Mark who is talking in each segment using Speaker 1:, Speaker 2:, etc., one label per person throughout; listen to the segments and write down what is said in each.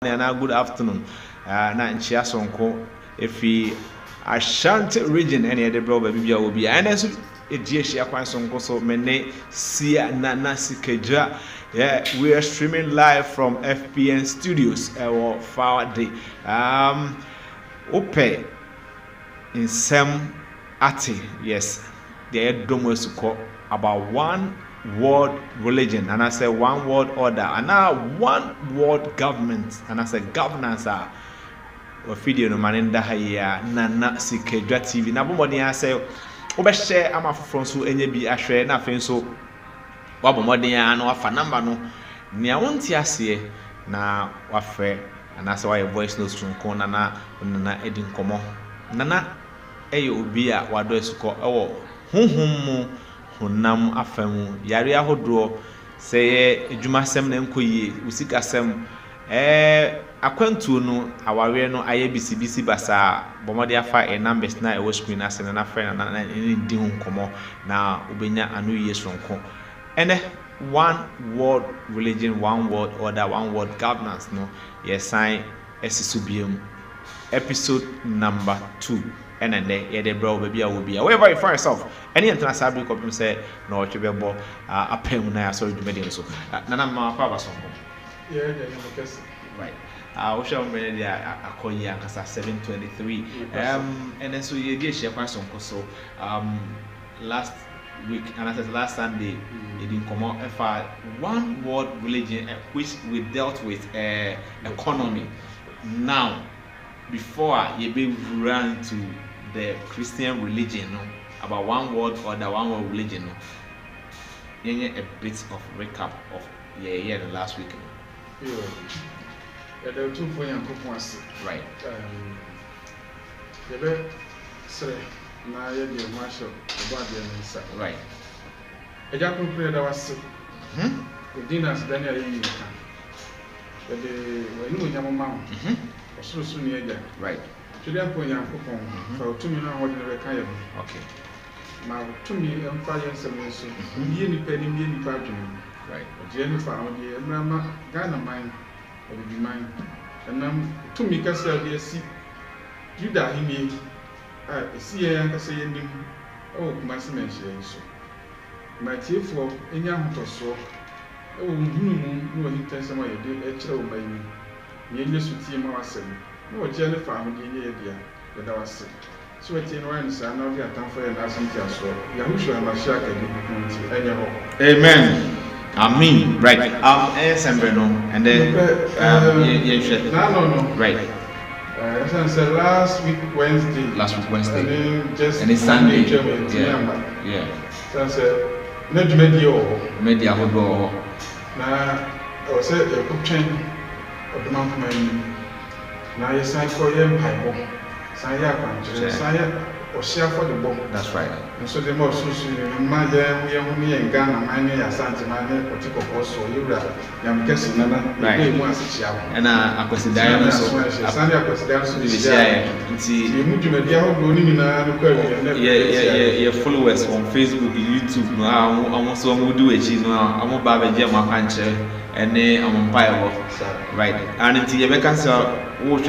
Speaker 1: and good afternoon. Na nchia sonko efi Ashanti region any the bro baby will be and so ejie hia kwan sonko so mene sia na sikeja. Yeah, we are streaming live from FPN Studios or Flower Day. Ope in Sem Ati, yes. The domo suko about one world religion, and I say one world order, and now one world government, and I say governance are video no manenda haya nana sikedwa TV. Na bomodi I say obe share ama foforo so enye bi ahwe na afen so wa bomodi ya no afa number no nia wonti ase na wafre and I say why voice notes from kona na edin komo nana eyo obi a wado esuko ewo honhom mu honam afamu yare ahodo sey edwumasem na enkoyie usikasem akwantuo no aware no aye bcbc basa bomode afa numbers na e screen ase na friend na ndi hu nkomo na obenya anu yie sonko ene one world religion, one world order, one world governance no yes sign esisubiem episode number 2 and then the bro baby will be however you find yourself any international big up say no chebebo apem na so do media so nana ma fa ba so
Speaker 2: yeah because
Speaker 1: right we shall me there akoyi akasa 723 and then so you dey share kwa so last week and I said last Sunday it didn't come out one world religion which we dealt with economy. Now before you be run to the Christian religion no about one world order, one world religion no a bit of recap of the last week
Speaker 2: no? Yeah, there are 2 for young couples,
Speaker 1: right?
Speaker 2: Say na ye dey marshal about the inside,
Speaker 1: right?
Speaker 2: A jackal prayer that was the dinners Daniel you can but when you have a mount so soon
Speaker 1: right?
Speaker 2: Today I'm going for 2 million ordinary kind.
Speaker 1: Okay.
Speaker 2: Now 2 million fire some so ye penny me right? Jenny found the Mama Ghana mine or be mine and 2 million see you that he made see I say him oh my mention so my tea for any amount so oh no intention why you did a child by me you just with him ourselves no jelly family in the area that I was sick so at the end so now we are time for an assumption so Yahushua and Mashiach and
Speaker 1: amen. Amen. Right. And then
Speaker 2: no.
Speaker 1: Right.
Speaker 2: So last week Wednesday.
Speaker 1: And
Speaker 2: then just
Speaker 1: and it's Sunday.
Speaker 2: Yeah. So I said, "No media
Speaker 1: hodo."
Speaker 2: Na I said, "You could change the month man." Now you sign for your pipe. Sign your contract. Sign or share for the book.
Speaker 1: That's right.
Speaker 2: And so the most my we are only in Ghana, mine, Asante, mine, particular also, you are guessing, right?
Speaker 1: And I was the diamond, so
Speaker 2: Sunday I was there.
Speaker 1: See,
Speaker 2: you moved to Media,
Speaker 1: your followers on Facebook, YouTube, now almost one would do it, you know, I'm a Baba Jama Pancher, and then I'm on Pio, right? And until you make us what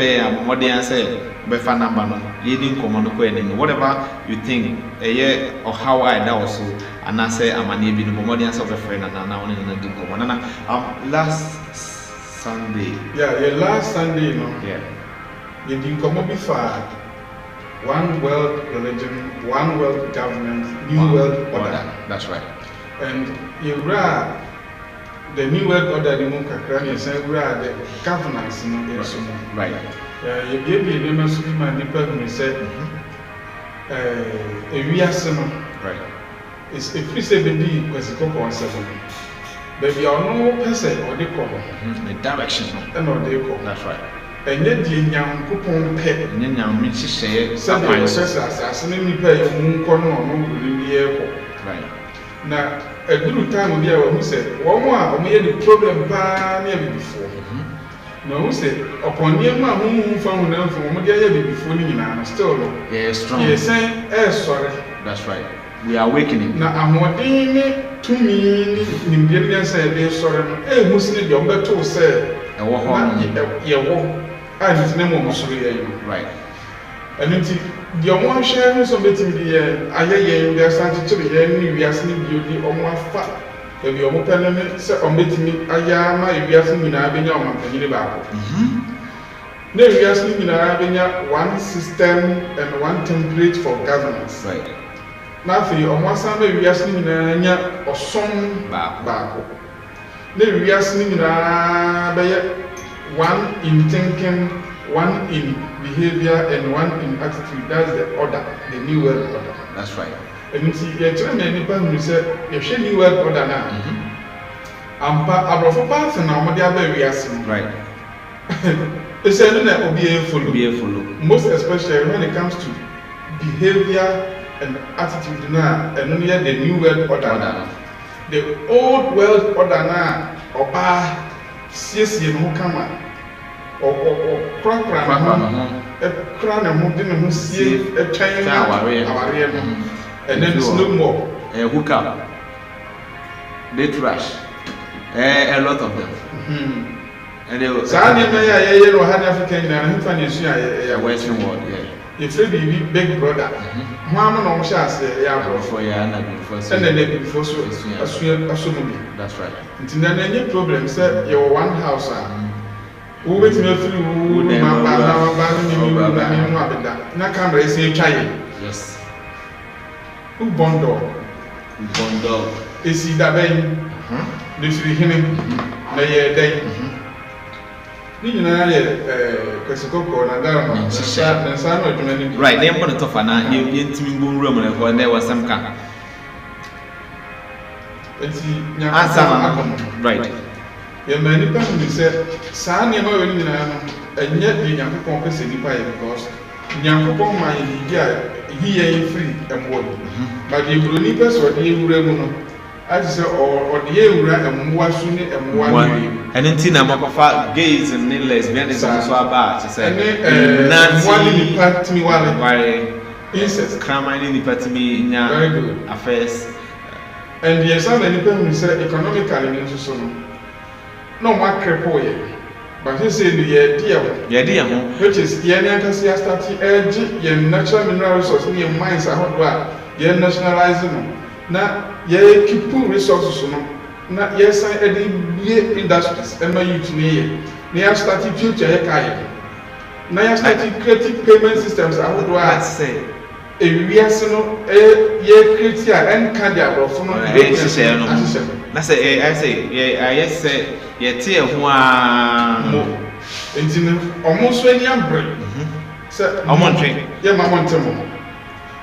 Speaker 1: they say. Befa number no leading command ko enemy whatever you think or how I that also and I say am an be no more of a friend and now on na din ko na last Sunday
Speaker 2: last Sunday no you didn't come up before one world religion, one world government, new world order.
Speaker 1: That's right.
Speaker 2: And you the new world order the moon kakran say we are the governance no
Speaker 1: right.
Speaker 2: You gave me a must be my department said, we are some
Speaker 1: right.
Speaker 2: It's a free 70 was a couple of 7. But we are no person or the problem.
Speaker 1: The direction
Speaker 2: and or they call.
Speaker 1: That's right.
Speaker 2: And yet the young coupon pay.
Speaker 1: And then young Mitch say,
Speaker 2: some as an enemy pay your moon corner or no in the airport.
Speaker 1: Right.
Speaker 2: Now, a good time of year who said, one more, we had the problem nearly before. No, who said, upon near my home found them from what they before you still
Speaker 1: strong.
Speaker 2: Yes, sorry.
Speaker 1: That's right. We are awakening.
Speaker 2: Now, I'm what they to me in the said, sorry, Muslim, younger to say, I just never was
Speaker 1: right.
Speaker 2: And until the one sharing some bit in the air, I hear you are starting to be any we are seeing beauty on one fat. If you open it, set on bit me, I am my we are seeing in Abinia on the Bible. No, we are seeing in Abinia one system and one template for governance.
Speaker 1: Right.
Speaker 2: Nothing on one Sunday we are seeing in Anya or some back. No, we are seeing in one in thinking, one in behavior, and one in attitude. That's the order, the new world order.
Speaker 1: That's right.
Speaker 2: And you see, you're telling me who said, if she new world order now, I'm part of a path and I'm very asking.
Speaker 1: Right.
Speaker 2: It's a that will be a
Speaker 1: follow.
Speaker 2: Most especially when it comes to behavior and attitude now, and only the new world order now. The old world order now, or CSC no kama or crack crown and moving and see a chain and then no more
Speaker 1: hook up they trash a lot of them and they will
Speaker 2: African and
Speaker 1: Western world
Speaker 2: if they big brother Mama no shas
Speaker 1: for
Speaker 2: and then they before so
Speaker 1: that's right.
Speaker 2: It's not any problem, sir. You're one house. Who wait me through my camera say child.
Speaker 1: Yes.
Speaker 2: Who bondo? Is he that way? This is him. Nay, day.
Speaker 1: Right, they want to talk for now. You intimate room and there was some kind. Right.
Speaker 2: Yeah, many people said, San Yama, and yet the young people can say because young people might be free and work. But the Brunipers or the Remuno, as I say, or the Eura and Wasuni and one.
Speaker 1: And in Tina Mapa, gays and lesbianism so about to say,
Speaker 2: Nancy part me while incest,
Speaker 1: cramming in the party, very good affairs.
Speaker 2: And yes, some people who say economically in so no more crepue, but he said the idea, which is Yanakasia starting edge, your natural mineral resources in your mines are hot, you're nationalizing. Now, ye keep resources, not yes, I industries, and my youth near. Near starting future, now starting creative payment systems, I would say. We are so create and candia from
Speaker 1: I say, yet here one
Speaker 2: almost when you break. Sir, I'm wondering, yeah, my one time.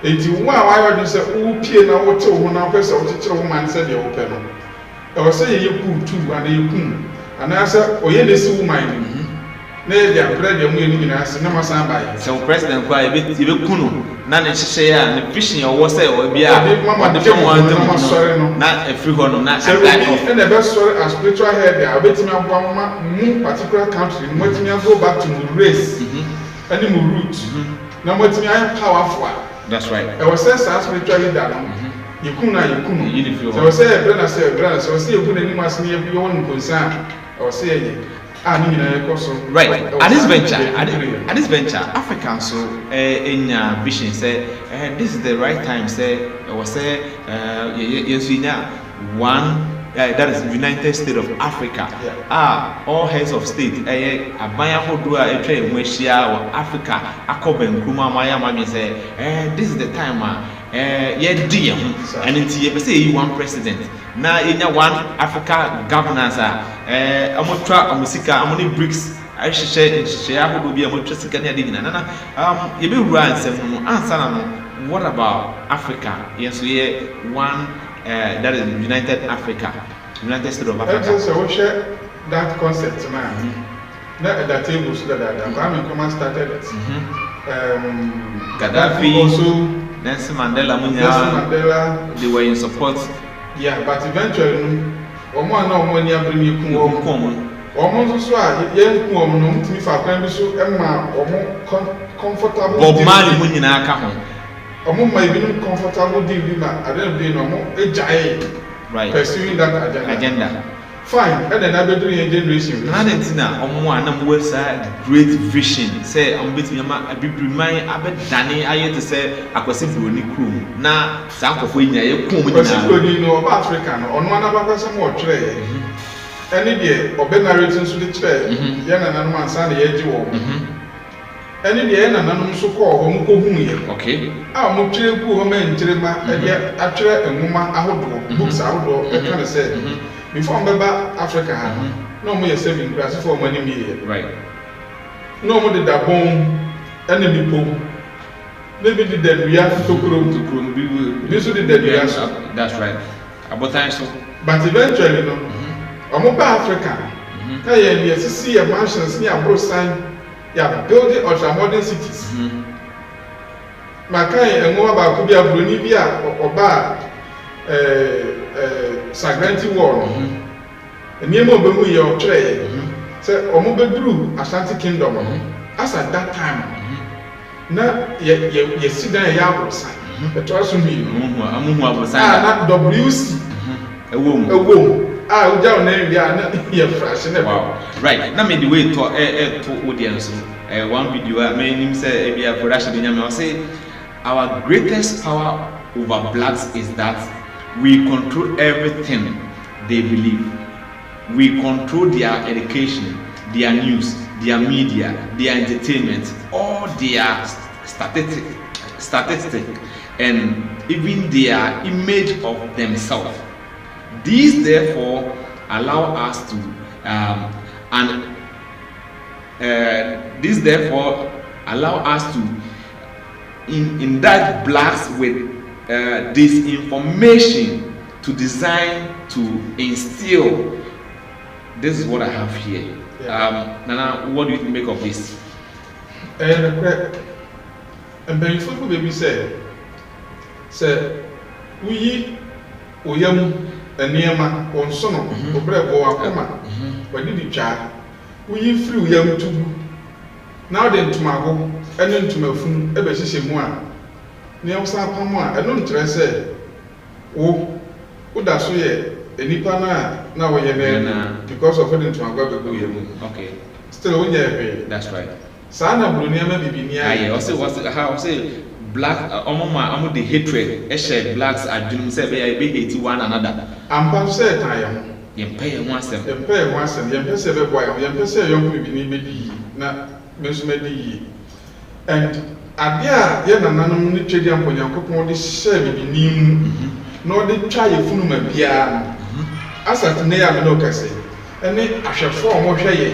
Speaker 2: It's why I say, oh, Piana, what to one of us or teacher woman said you open. I was saying you put two and you come. And I said, oh, yeah, this woman. Nay, they are bread and winning us, no more by. So, President, why a bit you kuno, none share and fishing or was there will be a not a free one, not a and the best story as spiritual head. I bet me one particular country, let me go back to the race, animal roots. Now, what me I am powerful.
Speaker 1: That's right.
Speaker 2: I was said, spiritually done. You couldn't, so I say, brother, so I see you put any mass near your own concern, or say.
Speaker 1: Right. At this venture, Africans so in vision say this is the right time. Say or say one that is United States of Africa. All heads of state. Abaya hodua etre mweshia or Africa. Akoben kuma maya mami say this is the time. Dear, and until you say one president. Now in one Africa governance, I'm going to try Amusika, I'm going to BRICS. I should share who will be a much Nana. You will run some answer. What about Africa? Yes, we one that is United Africa, United States of Africa.
Speaker 2: So we share that concept, man. Not at the table, so that Kwame Nkrumah started it.
Speaker 1: Gaddafi
Speaker 2: also.
Speaker 1: Nelson Mandela, they were in support.
Speaker 2: Yeah, but eventually, Omo near bring you come. Almost so I young woman to me for primary so Emma comfortable.
Speaker 1: Bob Marley Munina come.
Speaker 2: Omo my being comfortable deal with I don't know no more right pursuing that agenda. fine and then I be doing generation
Speaker 1: Nanetina omo anam wesa great vision say ambetimi ama abibriman abedane ayete say akwase broni krum na sankofo nya ye kum nya
Speaker 2: akwase broni no ba Africa no ono anaba kwase mo tire ene de obenarrating so de tire ye na nanom ansa na ye gi wo ene de ye na nanom so ko ho mo ko hu ye
Speaker 1: okay
Speaker 2: a mo tire ku ho ma ntire ma e de atire enwoma ahodo books ahodo e kan say before mbeba Africa no mo ye saving grass for money me
Speaker 1: right
Speaker 2: no mo de da bon enemy po maybe the dead we have to grow this is the dead we have
Speaker 1: that's right about time so
Speaker 2: but eventually no omo ba Africa ka ye ye see your mansions near Brosan ya building ultra modern cities makai enwo ba ko bia broni bia oba Sagranti war eniemo obemu ye otwe say omo bedru Ashanti Kingdom as at that time na ye sidan ya abosa beto mi
Speaker 1: amuhu abosa
Speaker 2: na WC ewom uja ona ria na ye fresh na
Speaker 1: wow right na me the way to audience one video I mean say e bia production de nyame say our greatest power over blacks is that we control everything they believe. We control their education, their news, their media, their entertainment, all their statistics, and even their image of themselves. These therefore allow us to, indict blacks with disinformation to design to instill. This is what I have here. Nana, what do you make of this?
Speaker 2: And before baby say we oyam eniema onsono obrebo akoma wadi di twa we free oyam tugu now the ntumago ene ntumafun ebe hihye mu a ne amsa pamo a eno nkyerɛ sɛ wo da so yɛ enipa na wo yɛ na because of the ntumago abegu yɛ mu
Speaker 1: okay
Speaker 2: still wo nyɛ
Speaker 1: that's right
Speaker 2: sana broni ama bibinia
Speaker 1: aye how say black omo the hatred share blacks adwum say be hate one another
Speaker 2: ampa say tayam
Speaker 1: yempe ye ho asem
Speaker 2: yempe say be boy yempe say yom bibini bedi na meso medi and adia ye nananom ni twedi amponyankopon de share bibini mu no de twa ye funu ma bia asat ne ya me no kase ene ahwefo omo hwe ye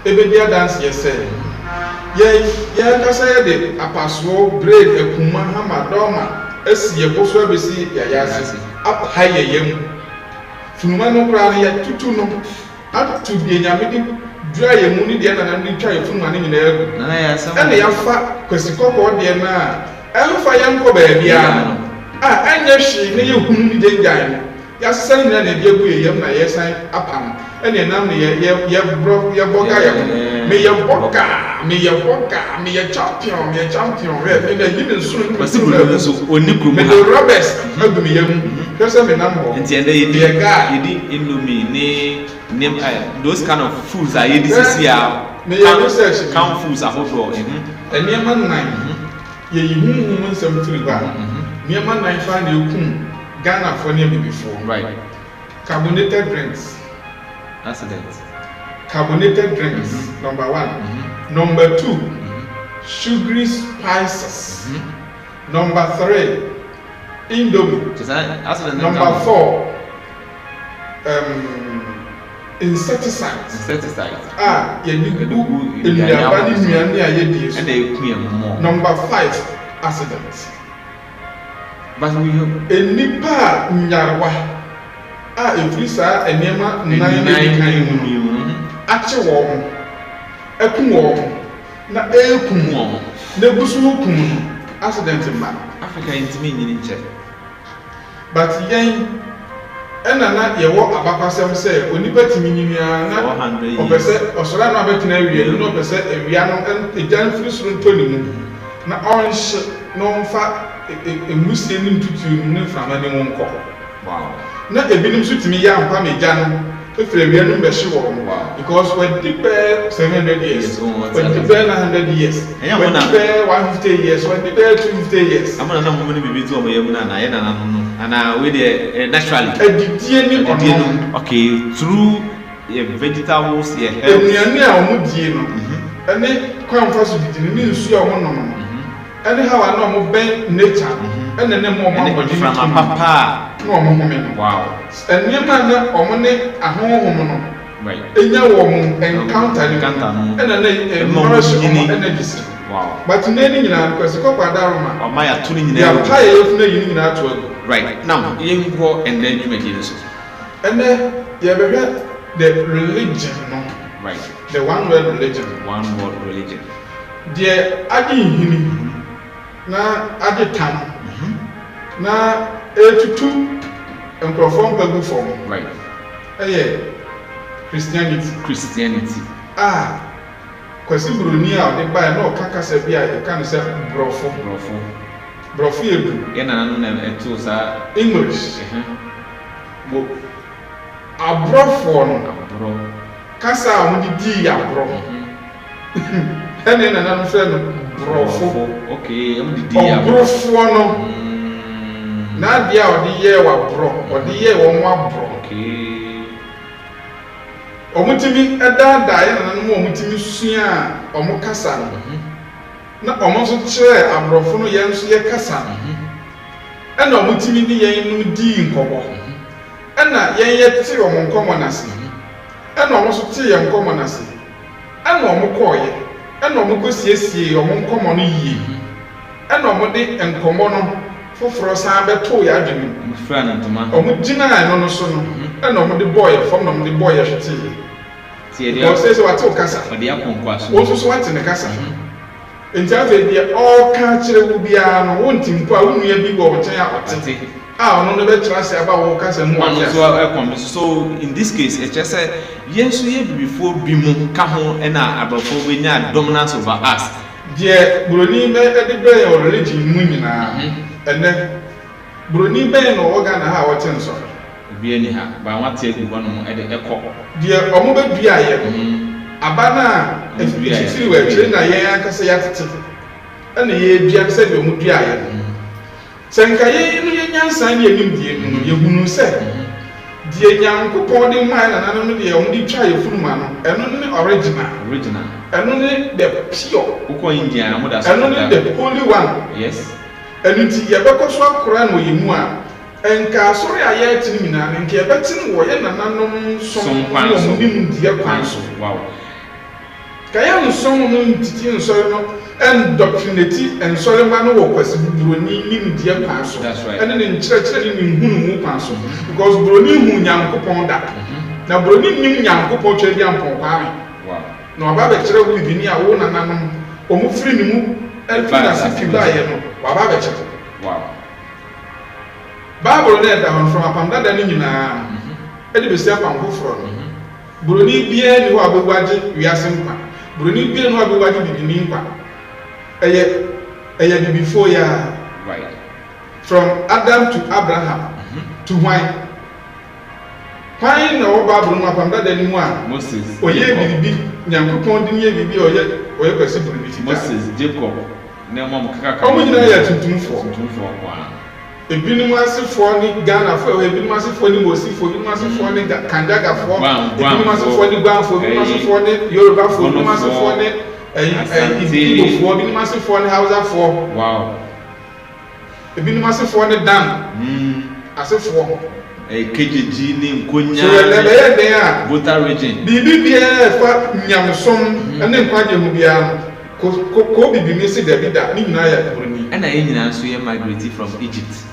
Speaker 2: ebedi dance ye say ye kasa ye de apaso braid ekuma hama doma esi ye boso abesi ya yasi ap haye yem funuma no kra ya tutu no atu bi nyamedi dura ye mu ni de na ndi twa ye funuma ni nyina egu
Speaker 1: na ya sam
Speaker 2: ene ya fa kwasikoko de na elfa ye nko ba bia anya hwi ne ye hunu ni de ngan ya san nyina na de egu ye yem na ye san apam ene nam ne ye bro ye boga ye me ye boga me ye champion we me the hidden soon
Speaker 1: so onikru
Speaker 2: me the robbers agu me yam pesa me nam ho
Speaker 1: nti ende yedi indomie ne those kind of foods are yedi sisi a
Speaker 2: me ye research
Speaker 1: can foods ahodo
Speaker 2: ene man nan ye yihuhu nsem tiri ba ne man nan fa na ekum Ghana for ne before
Speaker 1: right
Speaker 2: carbonated drinks
Speaker 1: accident
Speaker 2: carbonated drinks number 1 number 2 sugary spices number 3 indomie number 4 insecticides yedigu enuabani nuane a yedie so number 5 accidents
Speaker 1: but we
Speaker 2: enipa nyarwa efrisa enema nan ache wo ekum wo na ekum wo na busu kum accident ma
Speaker 1: Africa intimi nyini nche
Speaker 2: but yen na ye wo abakwasem se onipa timi nyini na opese osora na abetena awie no opese awia no ejan frisuru ntoni mu na onhye no mfa emusie ni ntutu ne frama ne wonko
Speaker 1: wow na
Speaker 2: ebinim so timi ya ampa meja no if we are not sure, because when the pair 700 years, when the pair 900 years, when the pair 150 years, when the pair 250 years. I'm not going to be to me, and I with it naturally. Okay, through vegetables, and then come first with the news you are one. Anyhow, I know more bent nature, and then more from papa. Wow. And your man or money a home, right? In your woman encounter, and then a energy. Wow. But in any because the copper daruma or my tuning in your pie of union at work. Right now, you go and then you make it. And then you ever heard the religion, right? The one word religion. One word religion. Dear Adi na adi tam na etutu nkrofon bagu form, right? Christianity kwasi broni a de ba na okaka se bia e kan se brofo ebu ye na no na etu sa English bo abrofo no kasa a mo di abro ene na no fe no brofo. Okay, I'm the dear brofo no. Na dia odi ye wa bro, odi ye wo mo bro. Okay. Omutimi edada ye na no omutimi sua omo kasa no. Na omo so kire abrofo no ye nso ye kasa no. Ena omutimi ni ye no di nkobo. Ena ye ye ti omo nkomo na se. Ena omo so ti ye nkomo na se. Ena omo koye. Ena omo ko siesie omo nkomo no yie. Ena omo de nkomo no foforo san beto ya adwene mo fra na ntoma omo gina no so no. Ena omo de boy fom na omo de boy hwete tie de o se wate o kasa o de akonkwa so o so wate ne kasa ntia fe de o ka kire wo bia no wonti mpo a wonu ya bi go o chen akote ono no be tra se aba wo kasa mu a so in this case it just say yensu ye before bi mu ka ho na abafo be nya dominance over us de broni be de be your religion mu nyina ene broni be no oga na ha wote nso bi ani ha ba wate egu ho no de ekọ de omo be dua ye aba na efiri we tire na ye akase ya tete ene ye dua se de omo dua ye senka ye no ye nyansa ne enim die no ye hunu se die nyankopon de mai na no de omo di twa ye funu ma no eno ne original eno ne the pure uko india na mo da so eno ne the holy one. Yes. Enu ti ye bekoso akora no ye mu a enka sori aye tini mina ne nke ye betin wo ye nananom som kwan so nim die kwan so. Wow. Kaya no som no ntiti nsori no en doctrinati en sori ma no wo kwasi broni nim die kwan so. Ene ne nkyerɛkyerɛ ne nhunu mu kwan so because broni hu nyankopɔn da na broni nim nyankopɔn twɛ dia mpɔn kwa me. Wow. Na oba be kyerɛ wo bibini a wo nananom omu firi ni mu elfina sifiba ye no waba be kyerɛ. Wow. Bible na da from apamda da ni nyina e de be sia pam hofro no broni bia ni ho abegwaje wiase nkwa broni bia ni ho abegwaje bibini nkwa eye before ya. Right. From Adam to Abraham to why na wo Bible no apamda da ni mu a Moses oye bibi nyankopon de ye bibi oye kwesi broni ti Moses Jacob na mo kaka omo nyina ya tuntumfo kwa ebinim asefo ni Ghana fo ebinim asefo ni Mosifo ebinim asefo ni Kanjaga fo ebinim asefo ni Gbanfo ebinim asefo ni Yoruba fo ebinim asefo ni Igbo fo ebinim asefo ni Hausa fo. Wow. Ebinim asefo ni Dan asefo kejeji ni nkonya so lebe ye den a Volta region bibi bia fa nyamsom ene nkwaje hu bia ko bibi mi se Davida ni nyina ya broni ena ye nyina so ye migrate from Egypt.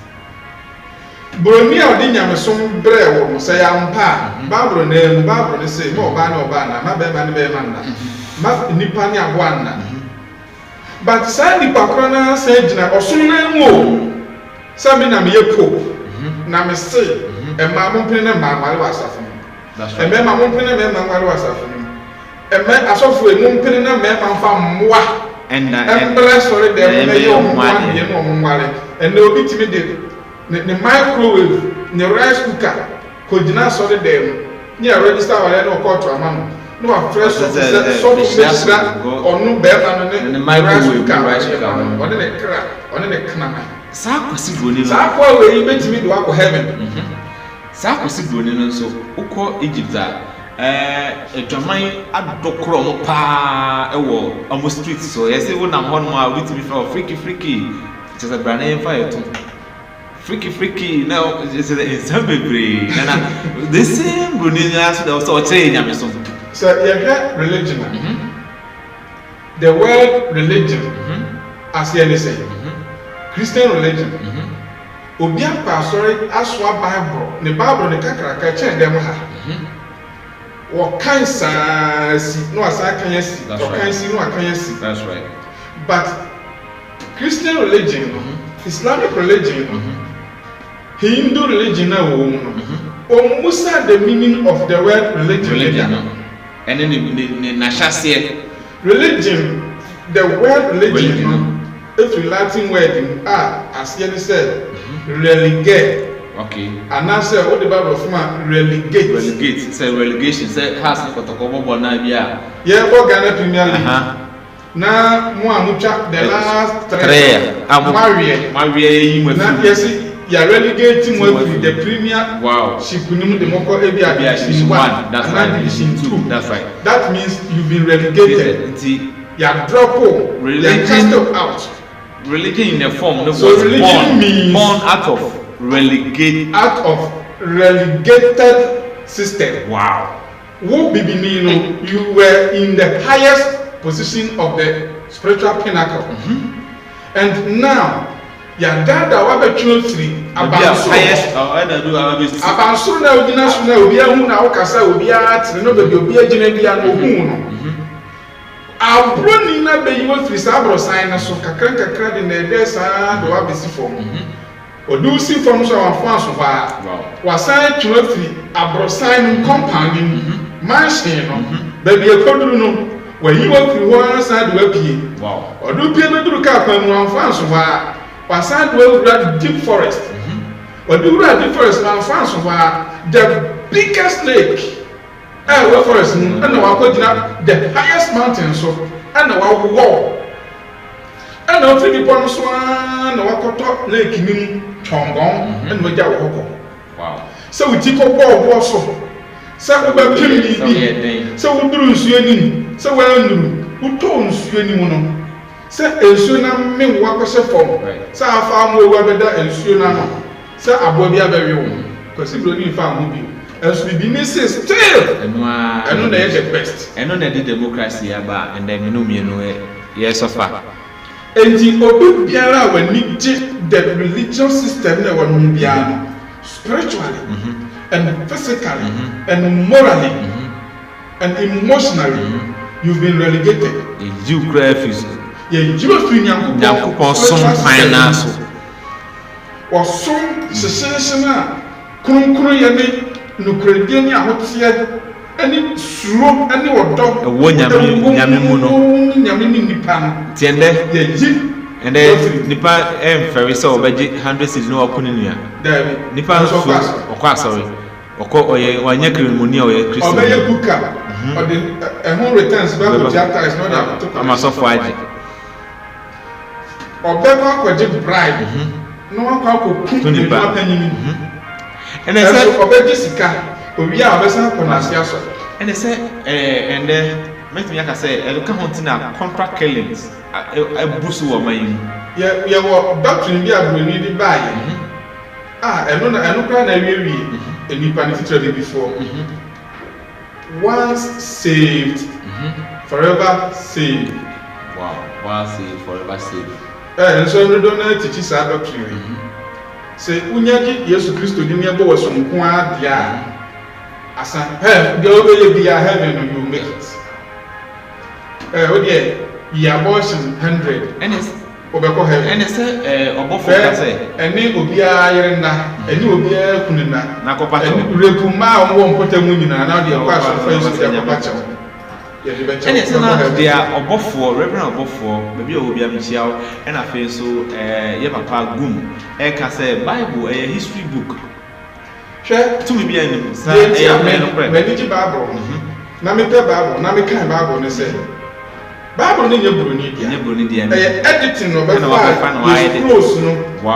Speaker 2: Broni a odi nyamsom bre wo so ya mpa Bible na emu Bible ne say mo ba na ma be ma ne be ma na ma nipa ni abo anna but say nipa kro na say gina osun na mu say me na me yeko na me say e ma mo pene na ma mare wasafo e me ma mo pene na ma mare wasafo e me asofo e mo pene na me ma fa mmoa embre sorry dem me yo mo ma ye no mo mare and obi timi de ne microwave ne rice cooker ko gina sorry dem near register or any court to a man. No, a fresh so or no better than the microwave rice on the crack, on the canal.
Speaker 1: Sakwasi Bruni,
Speaker 2: Sakwa will even to me to walk heaven.
Speaker 1: Sakwasi Bruni, so Uko Egypt. Jamai adokro pa ewo almost street so yes even na hon ma with me for freaky just a brand name fire to freaky now it's in bebre na the same Bruninians that so say nyame so
Speaker 2: you religion the word religion as you say Christian religion obi apa sorry aswa Bible the Bible ne kakraka che dem ha or cancer, no, as I can see, or cancer, no, I can see.
Speaker 1: That's right.
Speaker 2: But Christian religion, Islamic religion, Hindu religion, almost the meaning of the word religion.
Speaker 1: And then the
Speaker 2: religion, the word religion, it's a Latin word, as Yanni said, relegate.
Speaker 1: Okay.
Speaker 2: And now say what the Bible from relegate.
Speaker 1: Relegate. Say relegation. Say has no kotokobo bonabia.
Speaker 2: Yeah, for Ghana Premier League. Na mo amucha the last three. Marie you na yes you are relegating with the Premier.
Speaker 1: Wow.
Speaker 2: Shipunimu the moko ebia division 1.
Speaker 1: That's right.
Speaker 2: Division 2.
Speaker 1: That's right.
Speaker 2: That means you've been relegated. You are dropped. You are cast out.
Speaker 1: Religion in the form.
Speaker 2: So religion means
Speaker 1: born out of relegate
Speaker 2: out of relegated system.
Speaker 1: Wow.
Speaker 2: Who bibinino, you were in the highest position of the spiritual pinnacle. And now your dad wabe children
Speaker 1: abansuru
Speaker 2: na odina so na obi ahu na okasa obi atire no be obi agina bia no hu no. Abroni na be yiwo firi sa abro sign na so kakra de na ede sa do abesi fom. Odusi from so afan so fa wasan trophy abrosan compound mansion no baby ekoduru no wayi wa fi ho asan de wapie odu pie beduru ka pa mu afan so fa wasan de wura deep forest odu wura deep forest na afan so fa the biggest lake we forest no na wa kogina the highest mountain so na wa wo and on the point so na wakoto lake ni chongon and we ja wo.
Speaker 1: Wow.
Speaker 2: So we take up ball so so we be pim so we duru nsuo ni so we anduru we to nsuo ni mu no so ensuo na me wo akose form so afa mo we beda ensuo na no so abo bia be we wo because if you fa mo bi as we be say still and no na the best
Speaker 1: and no na the democracy aba and then no yes of
Speaker 2: and the obi biara when need the religious system na won biara spiritually and physically and morally and emotionally you've been relegated.
Speaker 1: You graphics
Speaker 2: you fi
Speaker 1: nyankopon som finance
Speaker 2: or som session kronkron ye ne nukredie ni ahotie ani suro ani odo
Speaker 1: ewo nyame mu no
Speaker 2: nyame ni nipa no
Speaker 1: tiende and then nipa very so obeji 100 cities no okuni nia nipa so okwa sorry oko oye wanya kremoni oye Christian
Speaker 2: obeye buka or the ehun returns back to chapter is not that
Speaker 1: amasofo aje
Speaker 2: obeba kwaje bride no akwa ko nipa panyini
Speaker 1: and I said
Speaker 2: obeji sika obi a obesa konase so
Speaker 1: and they say and make me say e ka hontina contract killings e busu wo man
Speaker 2: ye wo doctrine bi abroni di baye eno kra na wiwi enipa ni titire before once saved forever saved.
Speaker 1: Wow, once saved forever saved.
Speaker 2: So no do na teach sa doctrine say unyaji Yesu Kristo di ne bo so nko a dia asa the obey be heaven you make it your abortion 100
Speaker 1: and it's
Speaker 2: obeko heaven
Speaker 1: and it's obofo ka say
Speaker 2: eni obi ayere na eni obi akunina
Speaker 1: na kopa
Speaker 2: repu ma wo mpotamu nyina na de kwa so fa so de kopa chawo
Speaker 1: and it's na dia obofo reverend obofo baby obi amchiawo and afi so ye papa gum e ka say Bible a history book
Speaker 2: hwɛ
Speaker 1: to me be any
Speaker 2: me niji Bible na me pe Bible na me kan Bible ne say Bible ne nyebroni dia editing no be fa close no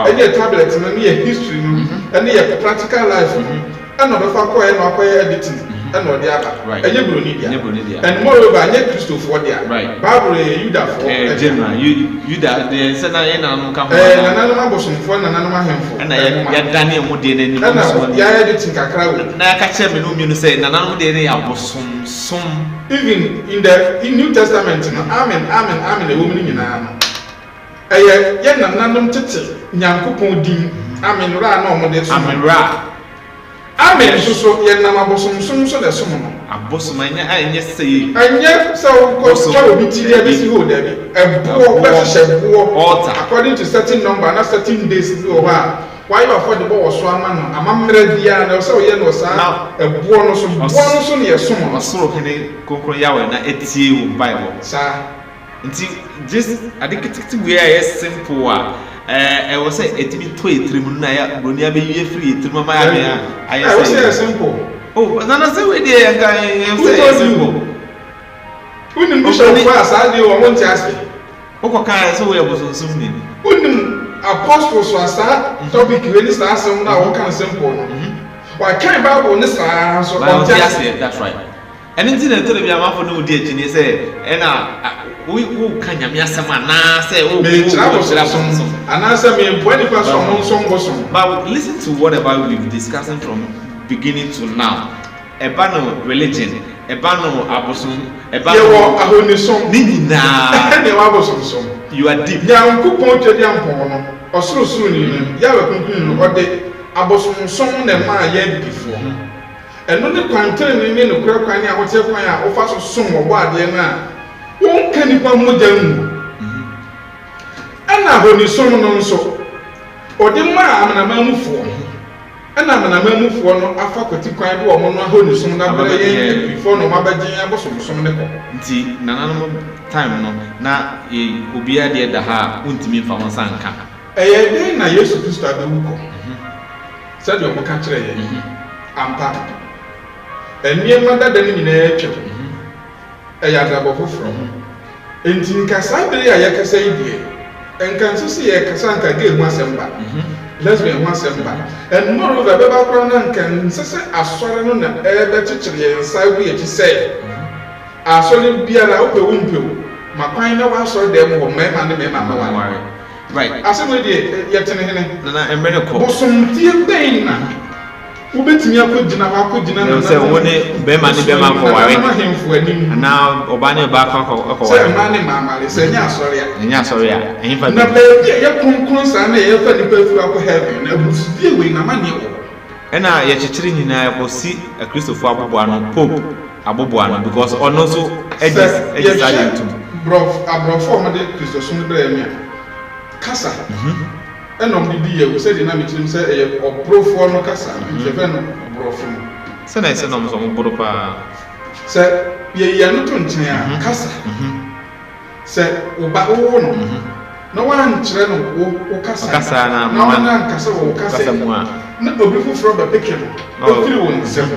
Speaker 2: e tablet no ne history no e ne practical life and no be fa ko e no akoye editing and no dia aba e nyebroni dia and moreover nye Christopher dia Bible e Judah for
Speaker 1: general Judah the say na yen na no ka ho
Speaker 2: na nanom abosomfo na nanom ahemfo
Speaker 1: na ya dane mo de na ni
Speaker 2: so ya editing kakra wo
Speaker 1: na ka che me no mienu say na nanom de ne ya bosom
Speaker 2: even in New Testament no amen e wo mu nyina no eye ye na nanom tete nyankopon din amen ra na omo de so
Speaker 1: amen ra
Speaker 2: amen so ye na mabosom so de so no
Speaker 1: abosom anya sei
Speaker 2: anya so ko so obi ti dia be si ho da bi ebo be hye according to certain number na certain days o ha why you afford the boy so ama no amamre dia na so ye no sa ebo no so ne ye so no
Speaker 1: osoro hene konkro yawe na etie wo Bible
Speaker 2: sa
Speaker 1: nti just adikititi we are simple I was say etimi to etrim na ya broni abeyi free etrim ma ya
Speaker 2: I say simple
Speaker 1: oh na say we dey guy say simple
Speaker 2: unim bishop for asade o won ti ase
Speaker 1: okoka so we abosonsum ni
Speaker 2: unim apostles so asa topic we ni sa asem na wo kan simple no wa kan Bible ni sa so on ti ase
Speaker 1: that's right and nti na tell be amafo no di echi ni say we kan nyame asem ana say o
Speaker 2: ana say me body person monson bosom
Speaker 1: but listen to whatever we've discussing from beginning to now ebano religion ebano abosom
Speaker 2: ebano ahonisom
Speaker 1: nina
Speaker 2: ne wa abosom som
Speaker 1: you are deep
Speaker 2: ya nkupon twedi ampon no osoro ni ya wa kunkun no ode abosom som na ma ya bifo eno ne kwantere ni no kura kwan ya hote kwan ya ofa so som obo ade na won kanipa mojan ana ahonisom no nso ode ma amanamamufo ana amanamamufo no afa kwati kwan do omo no ahonisom na bere ye before no mabagyen abosom ne ko
Speaker 1: nti nananom time no na obia de da ha untimi mfa won sanka
Speaker 2: eye den na Yesu Kristo abewuko said yo ka kire ye ampa eniem dada ni nyina etwe eye adabo foforo enti nka sabere ya yakasa idie enka nso se ye kasa nka ge hu asemba lesbian hu asemba and moreover beba kro na nka nsese asore no na ebe chichire ye nsagu ye chise asore biara opewu mpewu makwan na wa asore dem ho mema ne mema ma wa right aseme die ye tene hene
Speaker 1: na emre ko
Speaker 2: bosomtie ben na ubetimi akogina na
Speaker 1: se woni bema ni bema ko ware na obane ba ko
Speaker 2: se ma ni mama le se nya asore ya ehimfa
Speaker 1: na
Speaker 2: be ye kunkun sa na ye fa ni pa fu akọ heaven na busudie we na mani o
Speaker 1: ena ye chichiri nyina ya ko si Christopher abobo ano pope abobo ano because ono so edges adding to
Speaker 2: abrof ma de Christopher sun bre mi kasa enom di ye say the na metim say e obrofo no kasa je fe no obrofo
Speaker 1: say na say no so mboro pa
Speaker 2: say ye no to nchen a kasa say oba wo no na wan kire no wo kasa
Speaker 1: na
Speaker 2: na kasa wo kasa
Speaker 1: mu a
Speaker 2: na obi fufuro ba peke no o firi won nsem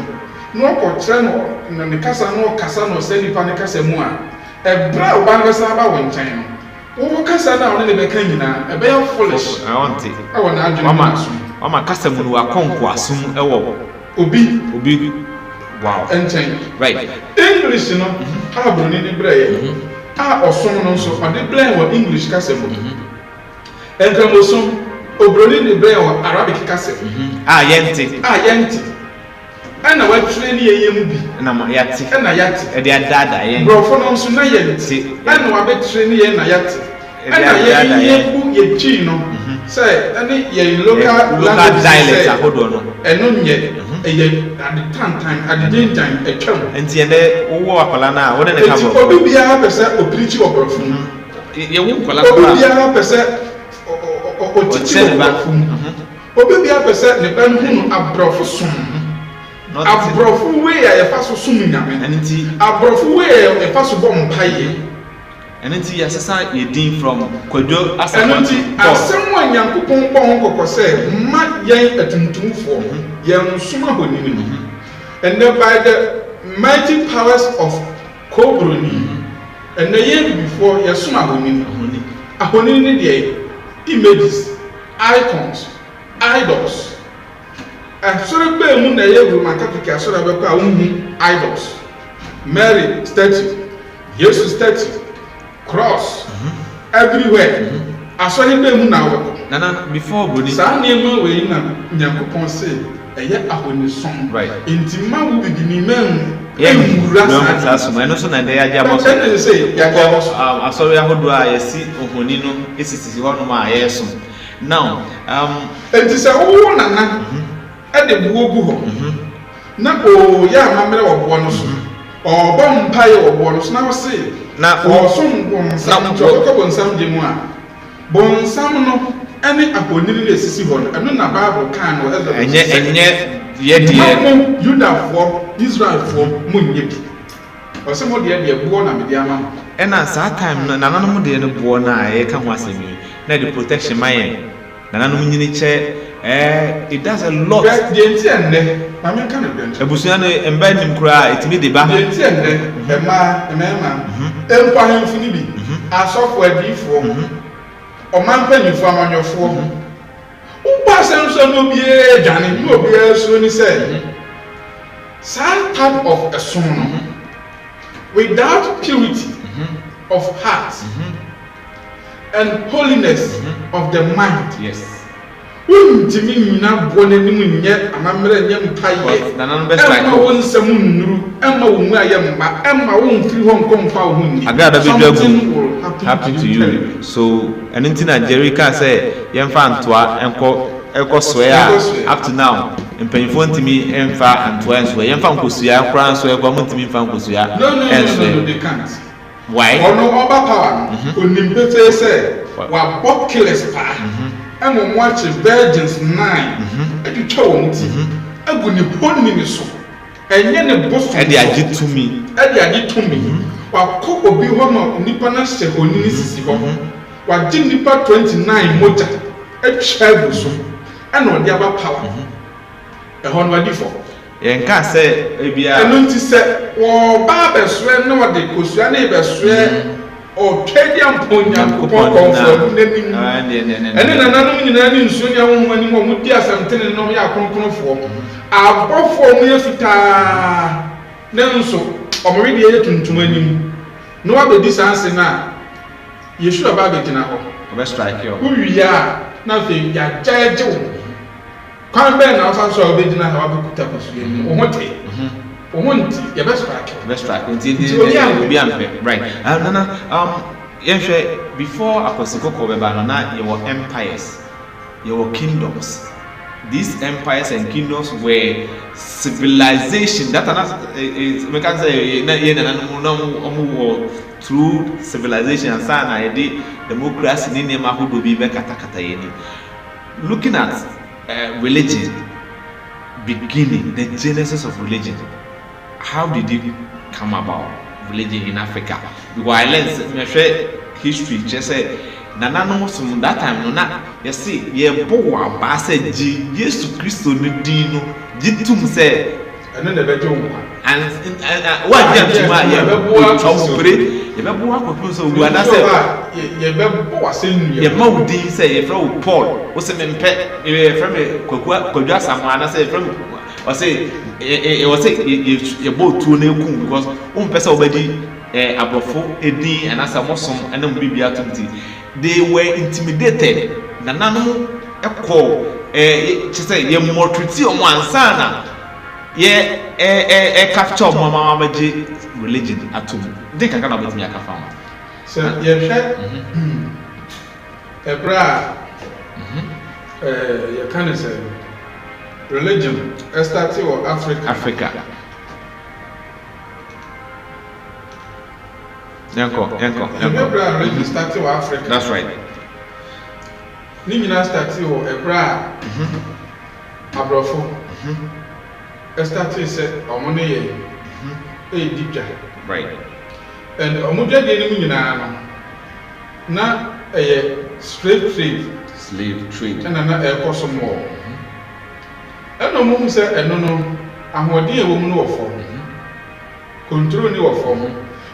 Speaker 2: no ko kire no na ne kasa no say nipa ne kasa mu a ebra oba no sa ba won nchen no wo kasa na one ne be kan nyina e be foolish
Speaker 1: I want it
Speaker 2: e wona adwene
Speaker 1: mama kasa mu no akonko asum e wo
Speaker 2: obi
Speaker 1: wow
Speaker 2: enchen
Speaker 1: right
Speaker 2: English no abroni ni braye osom no so ade braye wo English kasa mu enkamosom obroni ni braye wo Arabic kasa yenti ana wa train ye mu bi
Speaker 1: na yati
Speaker 2: na yati
Speaker 1: e dia dada yen
Speaker 2: brofo no so na yenti ana wa be train ye na yati ana ye bu ye chi no say any ye local
Speaker 1: dialect ahodo no
Speaker 2: eno nye ye at the time at the time e twam
Speaker 1: enti ene wo akwala na wo ne ka bo
Speaker 2: obi bia pese opirichi wo brofo
Speaker 1: ye wo akwala
Speaker 2: obi bia pese o tichi wo brofo obi bia pese ne ban hunu abrofo sum abrofo we ya fa so sum nyame
Speaker 1: nti
Speaker 2: abrofo we ya fa so bom paye
Speaker 1: And then see asesa yedin from Kwadwo
Speaker 2: asa. And then asem wa Nyankopɔn bɔ ho kokɔ sɛ ma yɛn atuntumfo yɛn soma honini no. And then by the mighty powers of Kobroni and the year before yɛsoma honini. Ahonini de images, icons, idols. Asɔre bɛɛ mu na yɛ Roman Catholic asɔre bɛkɔ a wohu idols. Mary statue, Jesus statue, cross, everywhere. Asɔre bɛɛ mu na wɔ.
Speaker 1: Nana before body.
Speaker 2: Saa nneɛma wei na Nyankopɔn sɛ ɛyɛ ahonisom.
Speaker 1: Right.
Speaker 2: Nti ma wo bidini mɛn.
Speaker 1: Saa so ɛno so na de agya bɔ so.
Speaker 2: Ɛna sɛ yagya bɔ so.
Speaker 1: Asɔre ahodoɔ a yɛsi ohoni no esisi hɔ nom a yɛso. Now,
Speaker 2: nti sɛ wo nana ɛde buo gu hɔ. Na o yɛ amammerɛ wɔ boɔ no so. Ɔbɔ mpaeɛ wɔ boɔ no so na wɔse na ɔsom bonsam ɔkɔ bonsam gye mu a bonsam no ɛne ahonini na esisi hɔ no ɛno na Bible kan no
Speaker 1: ɛnyɛ yɛdeɛ
Speaker 2: Yudafoɔ Israelfoɔ mo nyɛ bi ɔsɛ mo deɛ boɔ na mede ama
Speaker 1: ɛna saa time no nananom deɛ no boɔ no a yɛka ho asɛm yi na de protection ma yɛn nananom nyini kyɛ it does a lot
Speaker 2: deɛ nti ɛnnɛ ma menka no dɛnkyɛ
Speaker 1: abusua no ɛmba nim koraa ɛtumi de ba
Speaker 2: deɛ nti ɛnnɛ mmarima ɛmpa ahemfo no bi asɔfo adiifoɔ ɔman mpanyinfoɔ amanyɔfoɔ wopɔ asɛm so no obiara dwane ne obiara so ni sɛ saa type of ɛsom no without purity of heart and holiness of the mind.
Speaker 1: Yes.
Speaker 2: Wontimi nyina bo n'anim nyɛ amammerɛ nyɛ mpaeɛ ɛma wo nsɛm nnuru ɛma wo mu ayɛ mma ɛma wo mfiri hɔ nkɔmfa wo ho ni
Speaker 1: something will happen to you. So ɛno nti na Jerry ka sɛ yɛmfa ntoa ɛnkɔ soɛ a up to now mpanyinfoɔ ntimi ɛmfa ntoa ɛnsoɛ yɛmfa nkosua koraa nso ɛkɔ mo ntimi mfa nkosua ɛnsoɛ.
Speaker 2: No, they can't.
Speaker 1: Why?
Speaker 2: Ɔno ɔba power onim pete sɛ wabɔ killers paa ɛmo mo akye virgins 9 ɛtwitwa wɔn ti agu ne honini so ɛnyɛ ne bosom
Speaker 1: ɛde agye tumi wakɔ obi hɔ ma nipa na hyɛ honini sisi hɔ wagye nipa 29 mogya atwa agu so ɛna ɔde aba power ɛhɔ no adi fɔ yɛnka sɛ ebia ɛno nti sɛ wɔba abɛsoɛ na wɔde kosua ne bɛsoɛ ɔtwa di Nyankopɔn kɔnfɔ n'anim ɛne nananom nyinaa ne nsuo ne ahohom anim ɔmo di asɛmtene no yɛ akronkronfoɔ abɔfoɔ ɔmo yɛ fitaa ne nso ɔmo de yɛ tuntum anim na wabɛdi saa nse na Yesu aba abɛgyina hɔ ɔbɛ strike yɛ wowie a na afei yɛagyaagye wo kwan bɛn na ɔfa so a ɔbɛgyina ha wabɛkuta kosua ni wo ho te wo ho nti yɛbɛ strike nti obi ampɛ right nana yɛhwɛ before akɔsikɔkɔ bɛba no na yɛwɔ empires yɛwɔ kingdoms. These empires and kingdoms were civilization that we can say through civilization and sana democracy ni nema hudo bi be kata yeni. Looking at religion beginning, the genesis of religion, how did it come about, religion in Africa? Because I learned history just say nananom som that time no na you see ye bo wa ba say Jesus Christ no din no gitum say
Speaker 2: ene na beje wo
Speaker 1: and what dem tuma ye bo wa opere ye be bo wa ko so wu ana say
Speaker 2: ye be bo wa say nu
Speaker 1: ye ma wo din say ye fra wo Paul wo say me mpe ye fra me kwadwa samwa na say fra me o say ye bo tu na ekum because wo mpe say obedi abrofo edin anasa mosom anam bibia tumti. They were intimidated. Nananom eko say ye mortuity omo ansana ye capture omo mama beje religion atum. Dey kaka na betimi aka fa.
Speaker 2: So ye hwe ebra ye can say religion started in Africa.
Speaker 1: Yanko.
Speaker 2: Religion started in Africa.
Speaker 1: That's right.
Speaker 2: Ni nyina started in ebra abrofo. Started say omo ne ye dipja.
Speaker 1: Right.
Speaker 2: And omo dwade ni nyina no na slave trade and na cost more and no mum say no ahoɔden a wɔm no wɔ fam control ni wɔ fam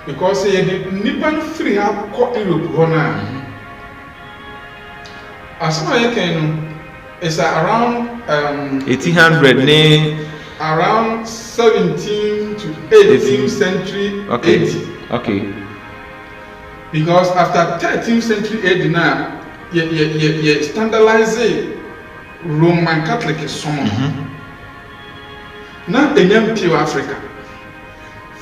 Speaker 2: because yɛde nipa no free ha kɔ Europe hɔ na asoma yɛkan no is around
Speaker 1: 1800 ne
Speaker 2: around 17th to 18th century
Speaker 1: okay
Speaker 2: because after 13th century AD na ye standardize Roman Catholic som na enyam pio Africa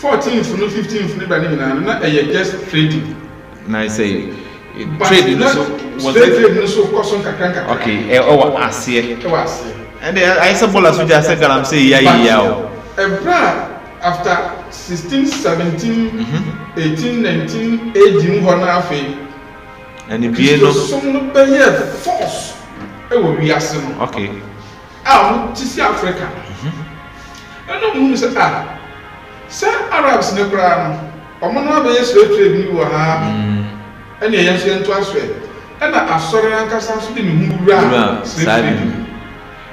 Speaker 2: 14th no 15th ne ba ne na just trading
Speaker 1: na I say trade no so
Speaker 2: was trade no so koson kakranka
Speaker 1: okay ase and I say bola so just say galam say ya o
Speaker 2: after 16 17 18 19 18 ho na afi
Speaker 1: and the bie no
Speaker 2: so no be force e wo wiase no
Speaker 1: okay
Speaker 2: mo tisi Africa and no say say Arabs ne kra no omo no be slave trade ni wo ha and ye yan so ento aso and asore ankasa so de ne humura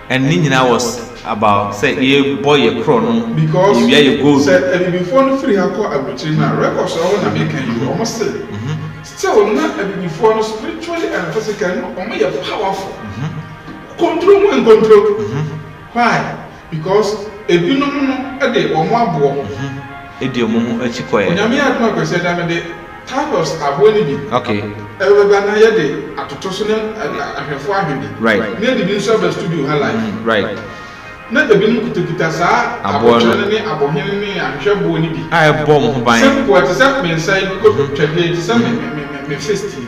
Speaker 1: and Nina was about say ye boy ye chrono
Speaker 2: because
Speaker 1: you go
Speaker 2: say before no free hako abuchi na records all na make you almost still not before no spiritually and physically no ye powerful control and control why because ebinom no e de omo abo
Speaker 1: e de omo achikoye
Speaker 2: onyame aduma kwese da me de types abo ni bi
Speaker 1: okay
Speaker 2: everybody na ye de atoto so na ahwefo ahwedi
Speaker 1: right
Speaker 2: na de bi nso be studio ha live
Speaker 1: right
Speaker 2: na de bi nkutukuta saa abo ne abohene ne ahwebo ni bi
Speaker 1: ai bom ho ban
Speaker 2: sem ko te say me sai ko twede te say me festi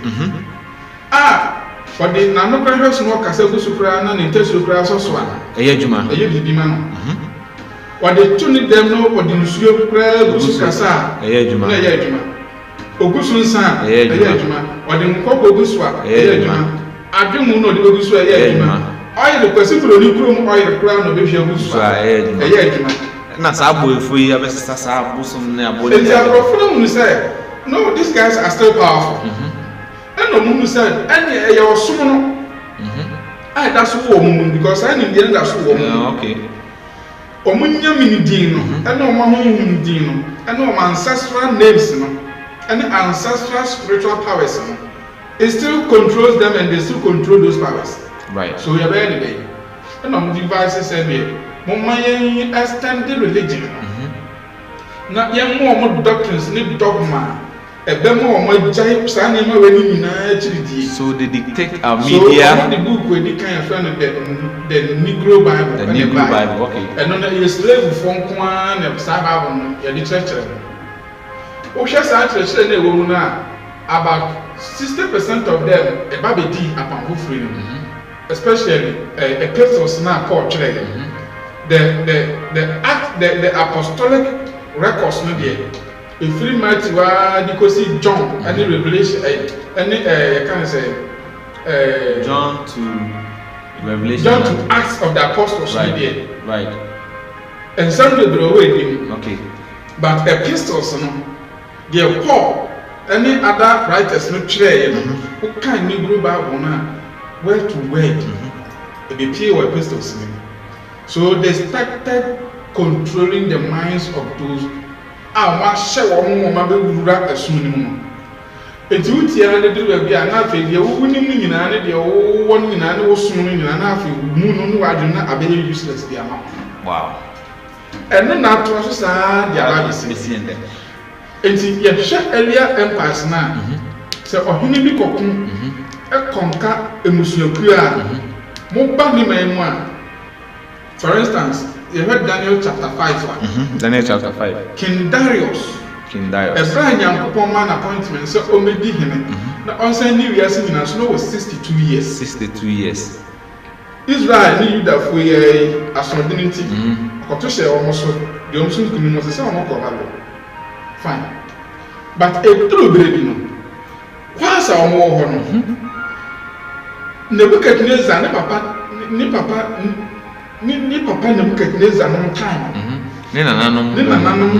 Speaker 2: for the nano precious no kasa gusukura na ne ntesukura so so ana
Speaker 1: eye djuma
Speaker 2: eye bibi ma no what the tuni dem no what the nsuo kura gusukasa
Speaker 1: eye djuma
Speaker 2: na eye djuma ogusu nsa eye djuma what the nkoko gusua eye djuma adwemu no de gusua eye djuma oil the person for the krom oil kura no be hwe gusua eye djuma
Speaker 1: na sa abo efu yi abesesa sa abusum na abo
Speaker 2: they are from say no these guys are still powerful and no mumu said any your sumo I that's wo mumu because I need the that's wo mumu
Speaker 1: okay
Speaker 2: omunya mini din no and no ma honhum din no and no ancestral names no and ancestral spiritual powers no it still controls them and they still control those powers
Speaker 1: right
Speaker 2: so you be any and no devices say me mumma yen extend the religion na yen mo doctrines ni dogma ebemo omo jai sana ma wani nyina chiridi
Speaker 1: so they dictate our media
Speaker 2: so the book we dey kind of friend the Negro Bible
Speaker 1: okay
Speaker 2: and no na slave for nko na sa Bible no ya di church o hwe sa church na ewo mu na about 60% of them e ba be di upon who free especially epistles na Paul chire the apostolic records no there if free Matthew because see John and the Revelation and can I say
Speaker 1: John to Revelation
Speaker 2: John to Acts of the Apostles
Speaker 1: right
Speaker 2: and some of the way
Speaker 1: okay
Speaker 2: but epistles no the Paul any other writers no tray who can Negro Bible na word to word the pure epistles so they started controlling the minds of those ma hye wo mo ma be wura asum ni mu enti utia na de ba bia na afi de wo nim nyina ne de wo won nyina ne wo sum nyina na afi mu no no wadun na abeye useless dia ma
Speaker 1: wow
Speaker 2: eno na to so sa dia ba bisi
Speaker 1: ende
Speaker 2: enti ye hye earlier empires na se ohene bi kokun konka emusuaku a mo ba ni man mu a for instance you heard Daniel chapter 5
Speaker 1: Daniel chapter 5
Speaker 2: King Darius Efra Nyankopon man appointment so omedi hene na onsen ni wiase nyina so no was 62 years Israel ni Judah fo ye asodinity akoto hye omo so de omo so kunu mo se omo ko balo fine but e true baby no kwasa omo wo ho no Nebuchadnezzar ne papa Nebuchadnezzar no time
Speaker 1: ne nananom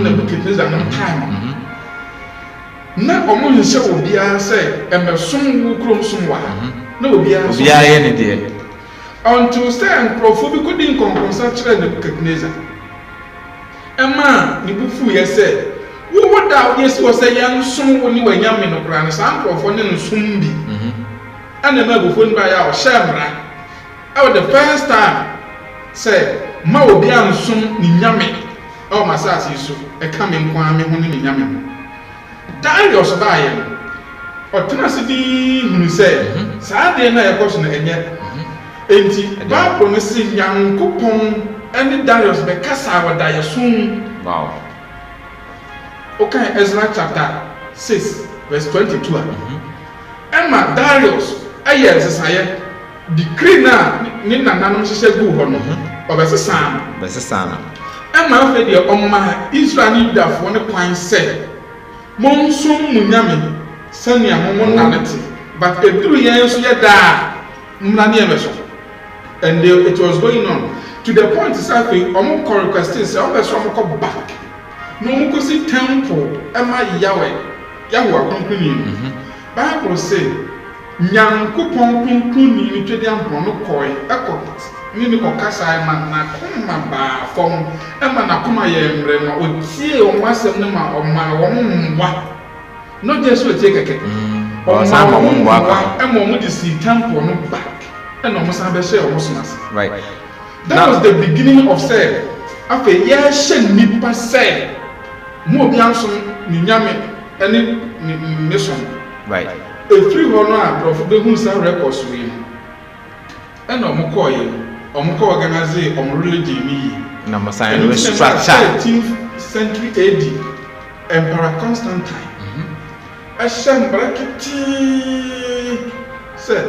Speaker 2: Nebuchadnezzar no time na omo nhye obiara say emesom wo krom som wa na obiara
Speaker 1: ye ne de
Speaker 2: until say nkrofo bi kodi nkonkonsa kire Nebukadnezar ema ni bufu ye say wo woda yes wo say yan som wo ni wanyame no kra na sa nkrofo ne nsom bi ana ma bufu ni ba ya o shemra the first time say ma obiara nsom ni nyame o masasi so e ka me nkwa me ho ni nyame Darius baye otena se di hunu se saa de na yekoso na enye enti ba promise Nyankopon ene Darius be kasa wada yesun
Speaker 1: wow
Speaker 2: okay Ezra chapter 6 verse 22 Emma Darius aye sesaye decree na ni nananom hye gu ho no obesesa Emma fe de omma Israel ni Judafo ne kwan se Monsum munyame sania momon nanete but eduru yen so yeda mrani emeso and it was going on to the point say omo request say omo so omo back no omo ko si temple ema Yahweh akonkuni Bible say Nyankopon konkuni ni twede ampon no koi ekot ni ko kasa na kuma ba fom ema na kuma ye mre no otie o wasem ne ma o ma wo mwa no just we take keke o sa ma wo mwa ema mo di si temple no back and o sa be share o musmas
Speaker 1: right
Speaker 2: that was the beginning of say afa ye hye nipa say mo bi anso ni nyame ene ni so
Speaker 1: right
Speaker 2: e free ho no a prof be hu sa records we and o mo call ye Omko organize religion ni
Speaker 1: na masan structure
Speaker 2: 13th century AD Emperor Constantine asham brakiti say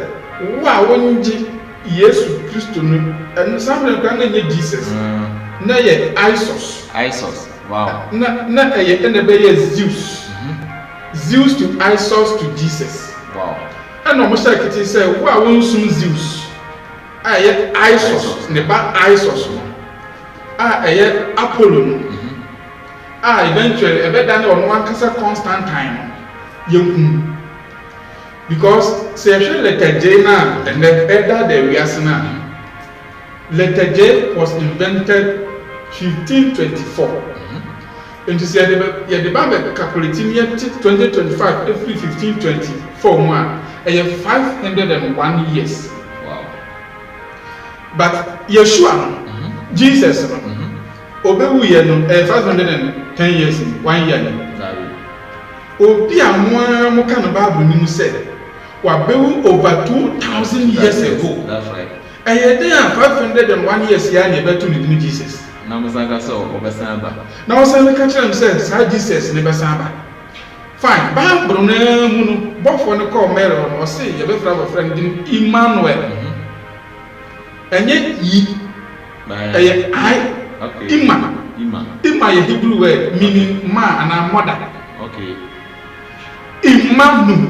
Speaker 2: wa wonji Yesu Kristo no en samre kan na Jesus na ye Isos
Speaker 1: wow
Speaker 2: na ye ene be ye Zeus to Isos to Jesus
Speaker 1: wow
Speaker 2: and o mo shakiti say wa wonsum Zeus aye Isos ne ba Isos aye Apollo no eventually ebeda ne ono ankasa Constantine yehu because say letter J na and the elder the wiasna letter J was invented 1524 and you say the Bible calculating year 2025 every 1524 one 501 years. But Yeshua, Jesus, obewu ye no 510 years in 1 year. Obi amwa mo kan Bible ni mu say wa bewu over 2000 years ago.
Speaker 1: That's right.
Speaker 2: Dey 501 years ya na betu ni Jesus.
Speaker 1: Na mo sanga so obesan ba.
Speaker 2: Na o say ka kire say sa Jesus ne besan ba. Fine, Bible na mu no bofo ne call Mary no say ye be fra friend din Emmanuel. Enye yi
Speaker 1: okay
Speaker 2: Ima ye Hebrew word meaning man and mother.
Speaker 1: Okay.
Speaker 2: Emmanuel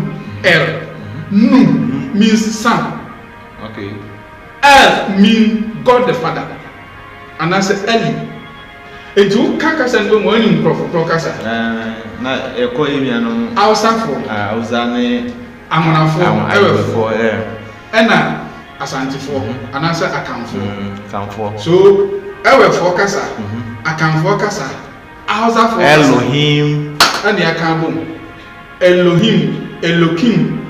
Speaker 2: Nu means son.
Speaker 1: Okay.
Speaker 2: El means God the Father. And I say Eli. And you can't say no more in Professor.
Speaker 1: Na eko emi no
Speaker 2: Ausafo.
Speaker 1: Ausane
Speaker 2: Amonafo. Ena Asantifo and answer Akamfo. So Ewefo kasa, Akamfo kasa, Ausafo
Speaker 1: Elohim
Speaker 2: and Yakambum. Elohim, Elikim,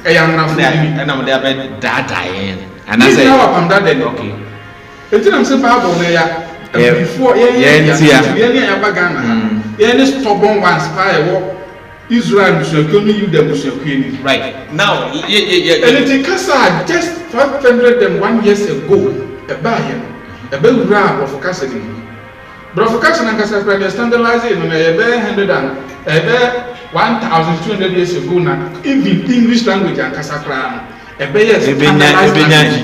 Speaker 2: Eyanafo.
Speaker 1: And I'm there dadayen. And I say
Speaker 2: now I'm that okay. Until I'm saying Bible before yeah stubborn ones Israel
Speaker 1: right now
Speaker 2: and it kasa just 501 years ago ebe rap of kasa ni bro for kasa na kasa standardized no ebe 1200 years ago na even English language and kasa kra ebe yes
Speaker 1: ebe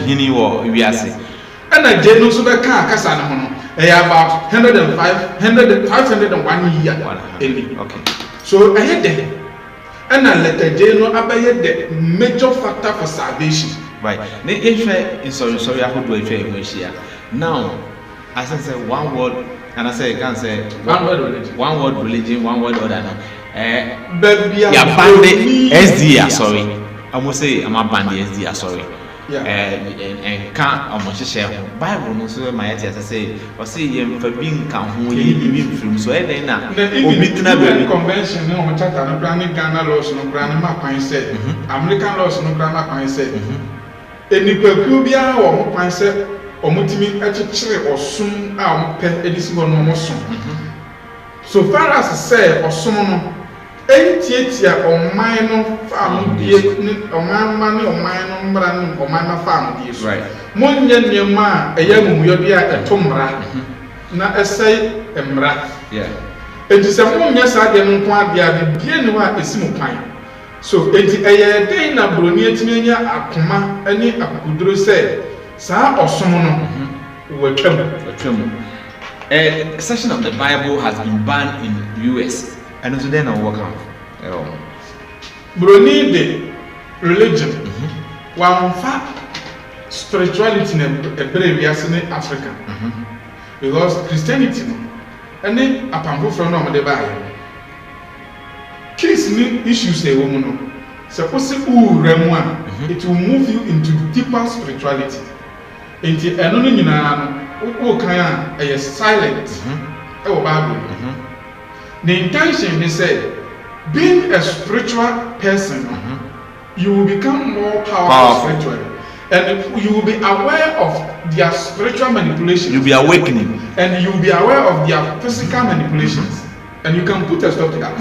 Speaker 1: hini wo wiase
Speaker 2: and je no so be ka kasa na ho no about 501 years
Speaker 1: okay.
Speaker 2: So I had that, and I let the general abaye the major factor for salvation.
Speaker 1: Right. Sorry, I would do it here. Now, as I said, one word And I say, can't say
Speaker 2: one word religion,
Speaker 1: one word order.
Speaker 2: But
Speaker 1: yeah, band SDA, sorry. I must say, I'm a band SDA, sorry. And can't share Bible, no, so my as I say, or say, for being come home, from so then now.
Speaker 2: Even convention, no, Chata, no granny Ghana laws, no grandma pine said, American laws, no grandma pine said. Any peculiar or pine said, or multimate actually or soon our pet edition or no more soon. So far as I say, or someone. Etiatia or minor farm or my money or minor brand or minor farm deals.
Speaker 1: Right.
Speaker 2: Monyan Yama, a young Yodia, a tomra, not a say, a mra.
Speaker 1: Yeah.
Speaker 2: It is a woman, yes, I didn't want the other Bienua is small pine. So it a day na Bruniatmania, a comma, any a kudro say, Sa or someone will come.
Speaker 1: A section of the Bible has been banned in the US. And also then I work out.
Speaker 2: Bruni de religion. One fact spirituality in a very Africa. Because Christianity and then a pamphlet from the Bible. Case issues a woman. Suppose it will move you into deeper spirituality. Into a silent Bible. The intention is said, being a spiritual person, you will become more powerful spiritually, and you will be aware of their spiritual manipulations.
Speaker 1: You'll be awakening,
Speaker 2: and you'll be aware of their physical manipulations, and you can put a stop to that.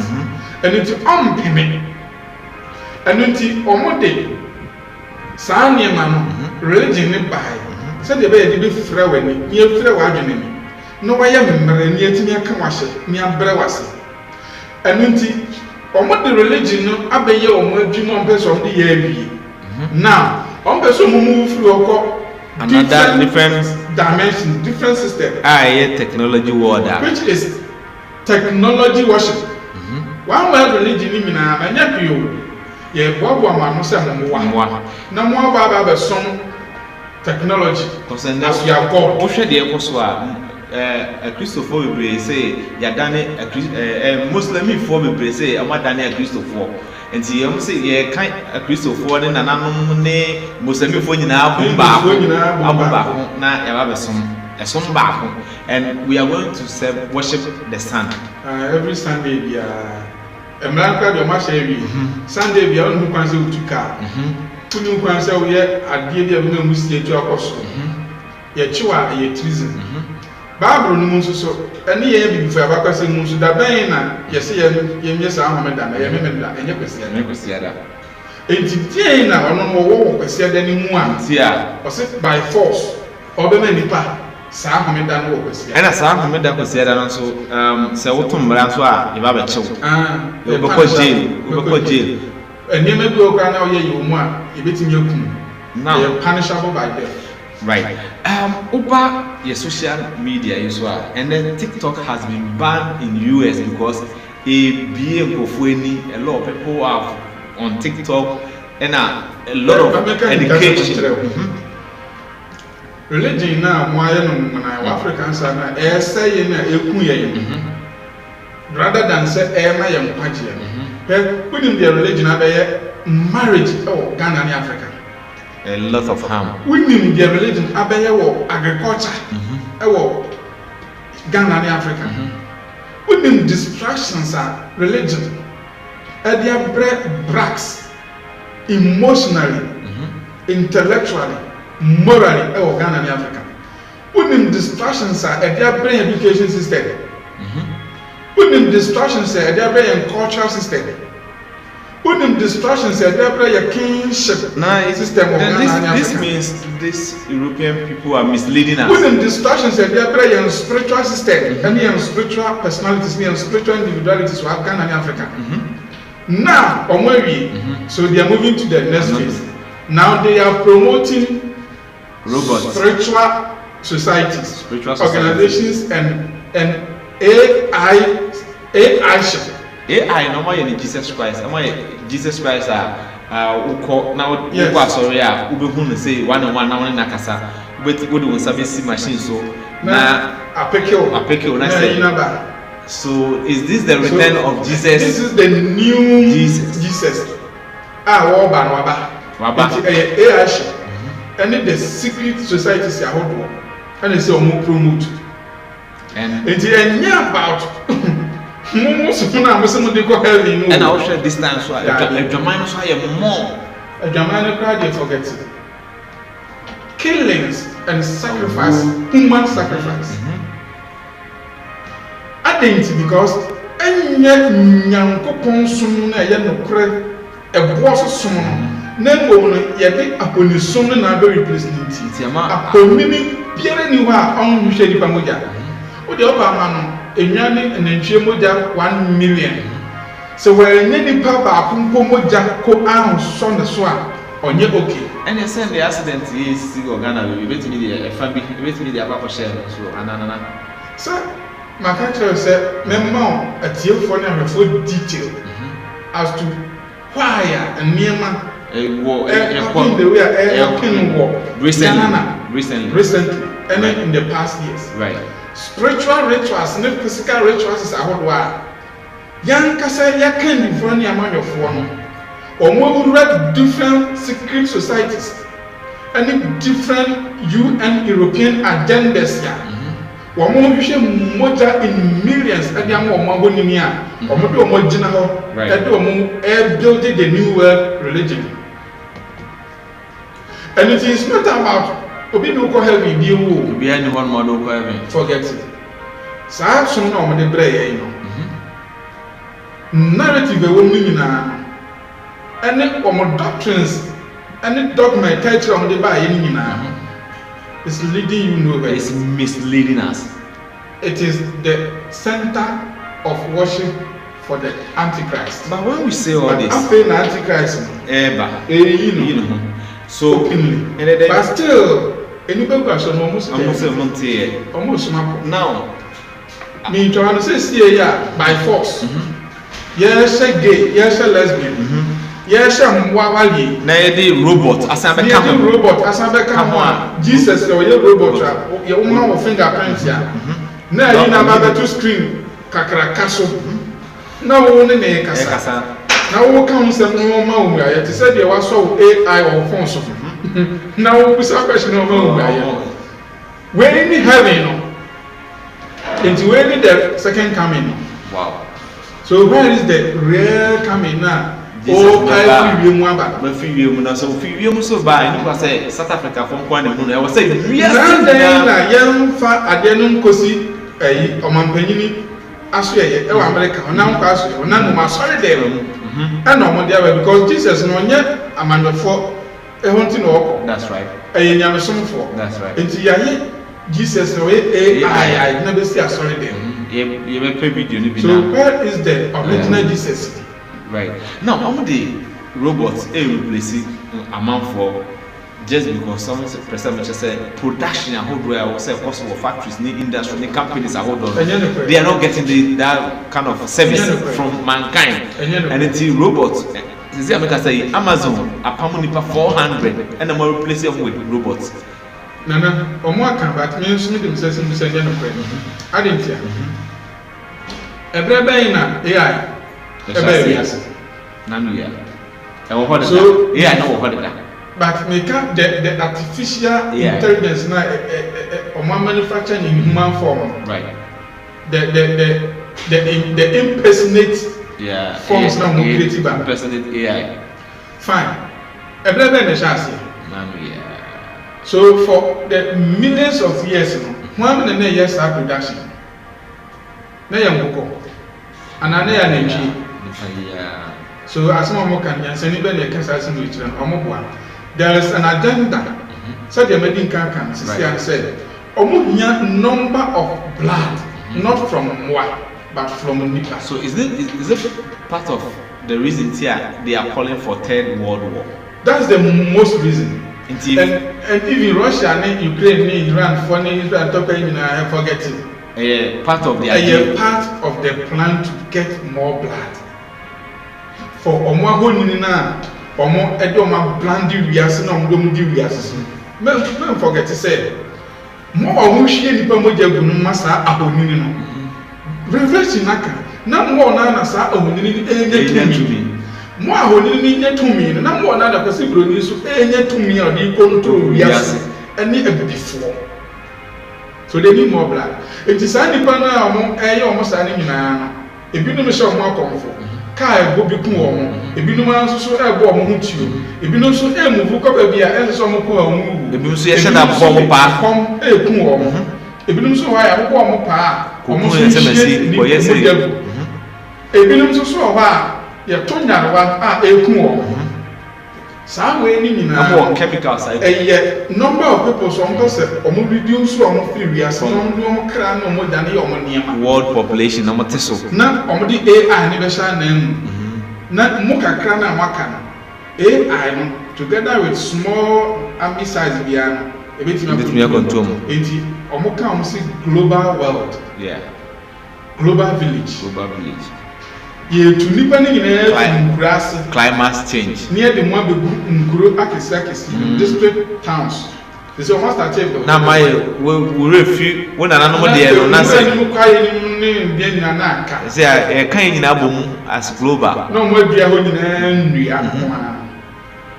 Speaker 2: And it's payment, and it's omode. Sanya man, religion by. Said the way they be free when you free wagon. No way I remember near to me a kawashi, near Brewasi. And indeed, almost the religion, Abbey or more Jimon person of the year. Now, on person move through
Speaker 1: another different
Speaker 2: dimension, different system.
Speaker 1: Technology word,
Speaker 2: which is technology worship. One word religion in and yet you, ye Bob Manusa one. No more Baba some technology. Because as you are God,
Speaker 1: a Christopher will say, Yadane, a Muslim for me, say, I'm not a Christopher. And see, I'm saying, yeah, kind a Christopher, and an unknown Muslim for you now, a son back, and we are going to worship the sun.
Speaker 2: Every Sunday, a man crowd of my Sunday, we are on who can say to car. Who can say, we are at the end of the Muslim to our cost. Yet you are a treason. Barbara Munsu so any year before Abacas and Munsu da Bena, yes, yes, I'm a madam, and you can see that. It's Jana or no more work, said any one, or sit by force, or the many pa, Sam Medan workers. And as Sam Medan was said, and also, Sautum Branswa, if I have a choke. You'll jail. And you may go around here, you want, you beating your now you're punishable by death.
Speaker 1: Right. Over your social media as well, and then TikTok has been banned in US because a lot of people are on TikTok and a lot of education.
Speaker 2: Religion now, why Africans are saying rather than say Emma and Pajian. Within their religion, marriage or Ghana and Africa.
Speaker 1: A lot of harm.
Speaker 2: Women, their religion, Abayawo, agriculture, Ghana and Africa. Women, distractions are religion. And they are bracks emotionally, intellectually, morally, Ghana and Africa. Women, distractions are at their brain education system. Women, distractions are at their brain cultural system. Women distractions are their kingship system of Ghana.
Speaker 1: This means these European people are misleading us.
Speaker 2: Women distractions are their spiritual system, and spiritual personalities, and spiritual individualities who have Ghana and Africa. Now, on where we, so they are moving to the next phase. Now they are promoting
Speaker 1: robots,
Speaker 2: spiritual societies, spiritual organizations, and AI ship.
Speaker 1: AI no more than Jesus Christ. Jesus Christ now sorry, say 1-on-1 now in Nakasa. But we do service machine so
Speaker 2: Na apekeo
Speaker 1: na say. So is this the return of Jesus?
Speaker 2: This is the new Jesus. Waba. And the secret societies are hold and it's almost promote. And it's about
Speaker 1: and I'll share this time so a German so I more.
Speaker 2: A German crowd they forget it. Killings and sacrifice, human sacrifice. I think because any young consum na ya no kre e boss som na ngom no ye de aponisum na be replace nti aponini biere ni wa on hwe nipa moja o de oba ma no enwane enantwie moja 1 million so where nipa ba apunko moja ko ahun so ne so a onye okay
Speaker 1: and you send the accident is Ghana we bet me the family bet me the papa share so anana
Speaker 2: so my country said memma atiefo na refo detail as to why and niema the way recently and right. In the past years
Speaker 1: right
Speaker 2: spiritual rituals and physical rituals is how young kasa ya can be for any amount of one or more read different secret societies and different UN European agendas ya Wamo wishe moja in millions adi amu omo nini a omo do omo gina ho adi omo building the new world religion and it is not about obi no ko heaven bi wo
Speaker 1: obi any one more do ko heaven
Speaker 2: forget it sa so na omo de bre ye no narrative e wo nyina and omo doctrines and dogma culture omo de ba ye nyina is leading you nowhere.
Speaker 1: It's misleading us.
Speaker 2: It is the center of worship for the Antichrist.
Speaker 1: But when we say all this,
Speaker 2: after the Antichrist,
Speaker 1: you know, so
Speaker 2: openly, but still, anybody question almost now. Me trying to say by force. Yes, gay, yes, lesbian. Yes, I'm wawali.
Speaker 1: Na yedi robot asabe kamo.
Speaker 2: Robot asabe kamo. Jesus o ye robot a ye uma wo fingerprint ya. Na yi na ba to screen kakra kaso. Na wo ne ne kasa. Na wo kan se no ma wo ya te say de wa so AI or phone so. Na wo bisa question no ma wo ya. We in heaven no. Into we need the second coming.
Speaker 1: Wow.
Speaker 2: So where is the real coming now?
Speaker 1: Oh, I feel you about my feel so feel so by you say South Africa from Kwan and I was saying,
Speaker 2: yes, young fat adenum cosi a Omampany Australia, America, now pass you, none of sorry there. And no more there because Jesus no yet a man before a hunting walk.
Speaker 1: That's right.
Speaker 2: A young son for
Speaker 1: that's right.
Speaker 2: Into Yaye, Jesus no way, I never see a sorry there.
Speaker 1: You may pay video.
Speaker 2: So where is the original Jesus?
Speaker 1: Right. Now, how many robots replace a man for just because some person just say production and hold where say possible factories, need industry, need companies are hold on. They are not getting that kind of service from mankind. And it's robots. See, I say Amazon, a pamonipa 400, and I'm replacing them with robots.
Speaker 2: Nana, or more can but means me themselves in the same I didn't hear. A brother AI.
Speaker 1: So yeah, no, what
Speaker 2: but make up the artificial intelligence now or manufacturing in human form.
Speaker 1: Right.
Speaker 2: The impersonate forms now created by
Speaker 1: impersonate AI.
Speaker 2: Fine. A brother chassis. So for the millions of years, 1 million years of production. Na yamoko. Anane ya nenchi. So as someone can say anybody can say there is an agenda. So the American can say number of blood, not from what, but from Nipa.
Speaker 1: So is it part of the reason here they are calling for Third World War?
Speaker 2: That's the most reason. And even Russia and Ukraine, Iran, Israel, forget it.
Speaker 1: Part of the
Speaker 2: part of the plan to get more blood. For omo ahoni na omo edo ma blandi wiase na omo di wiase. Men forget to say mo who hie nipa moja gu no masa ahonini no revelation naka na mo na sa ahonini enye tumi mo ahonini nye tumi na mo na da kwasi broni so enye tumi a di control wiase ene abidifo so they need more blood enti sa nipa na mo eye o mo sa ni nyina no ebinum hye o mo akomfo ka ego bi kun o mo ebinum anso so ego o mo hu tio ebinum so emuvu ko ba bia enso so mo ko o mu
Speaker 1: ebinum so ye hye da bo mo pa
Speaker 2: kom ekun o mo ebinum so wa ya bo o mo pa o mo so
Speaker 1: semesi ko yesi
Speaker 2: ebinum so so ba ye to nyarwa a ekun o mo sa we ni nyina
Speaker 1: abo chemicals
Speaker 2: number of people so on say o mo reduce o mo free we ase no mo kra no mo dane o mo niema
Speaker 1: world population no mo teso
Speaker 2: na o mo di AI ni be sha na mu na mo kakra na maka no AI no together with small army size bia no
Speaker 1: ebetimi control mo
Speaker 2: enti o mo ka o mo say global world global village ye to nipa ni nyina nkurase
Speaker 1: climate change
Speaker 2: near the mo be nkuro akesi district towns they say almost achieve
Speaker 1: na my we refi wona na no mo de no na say
Speaker 2: mo kwaye ni bia nyina na aka
Speaker 1: say e kan nyina bom as global
Speaker 2: no mo bia ho nyina nnua ho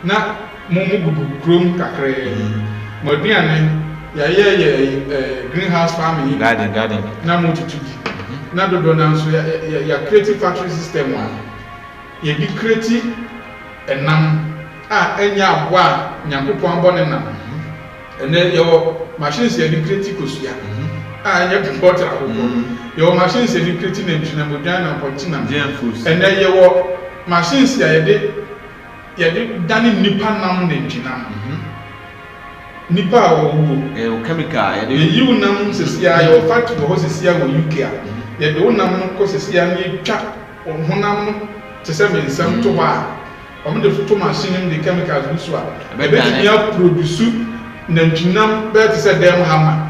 Speaker 2: na mo gugu krom kakre mo duane ye greenhouse farming
Speaker 1: garden
Speaker 2: na mo tutugi na dodo na so ya creative factory system one ye di create enam a enya aboa nyankopon bone nam ene yo machines ye di create kosua a enya computer akoko yo machines ye di create na ntuna modwan na pontina ene ye wo machines ye de dani nipa nam na ntuna nipa wo
Speaker 1: chemical
Speaker 2: ye yiwu nam sesia yo factory ho sesia wo UK a ye do nam ko sesia ni twa honam no te se mensam to ba o me de to machine de chemicals bu so a be ti ya produce na ntwinam be te se dem hama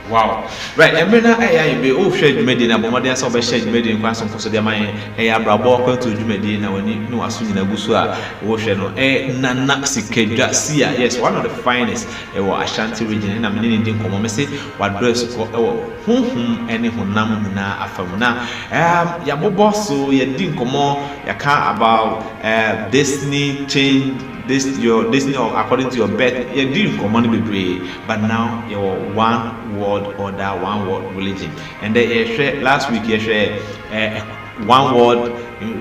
Speaker 1: wow right emena be o hwe dwumedi na bomode asa obe hwe dwumedi nkwa so nkoso de man abrabo kwanto dwumedi na wani ne waso nyina gusu a wo hwe no nana sikedwa sia yes one of the finest wo Ashanti region na menene din komo me se wadress ko wo hunhum ene honam na afam na ya bobo so ya din komo ya ka about destiny change your destiny according to your birth you didn't command be but now you're one world order one world religion and then last week you share one world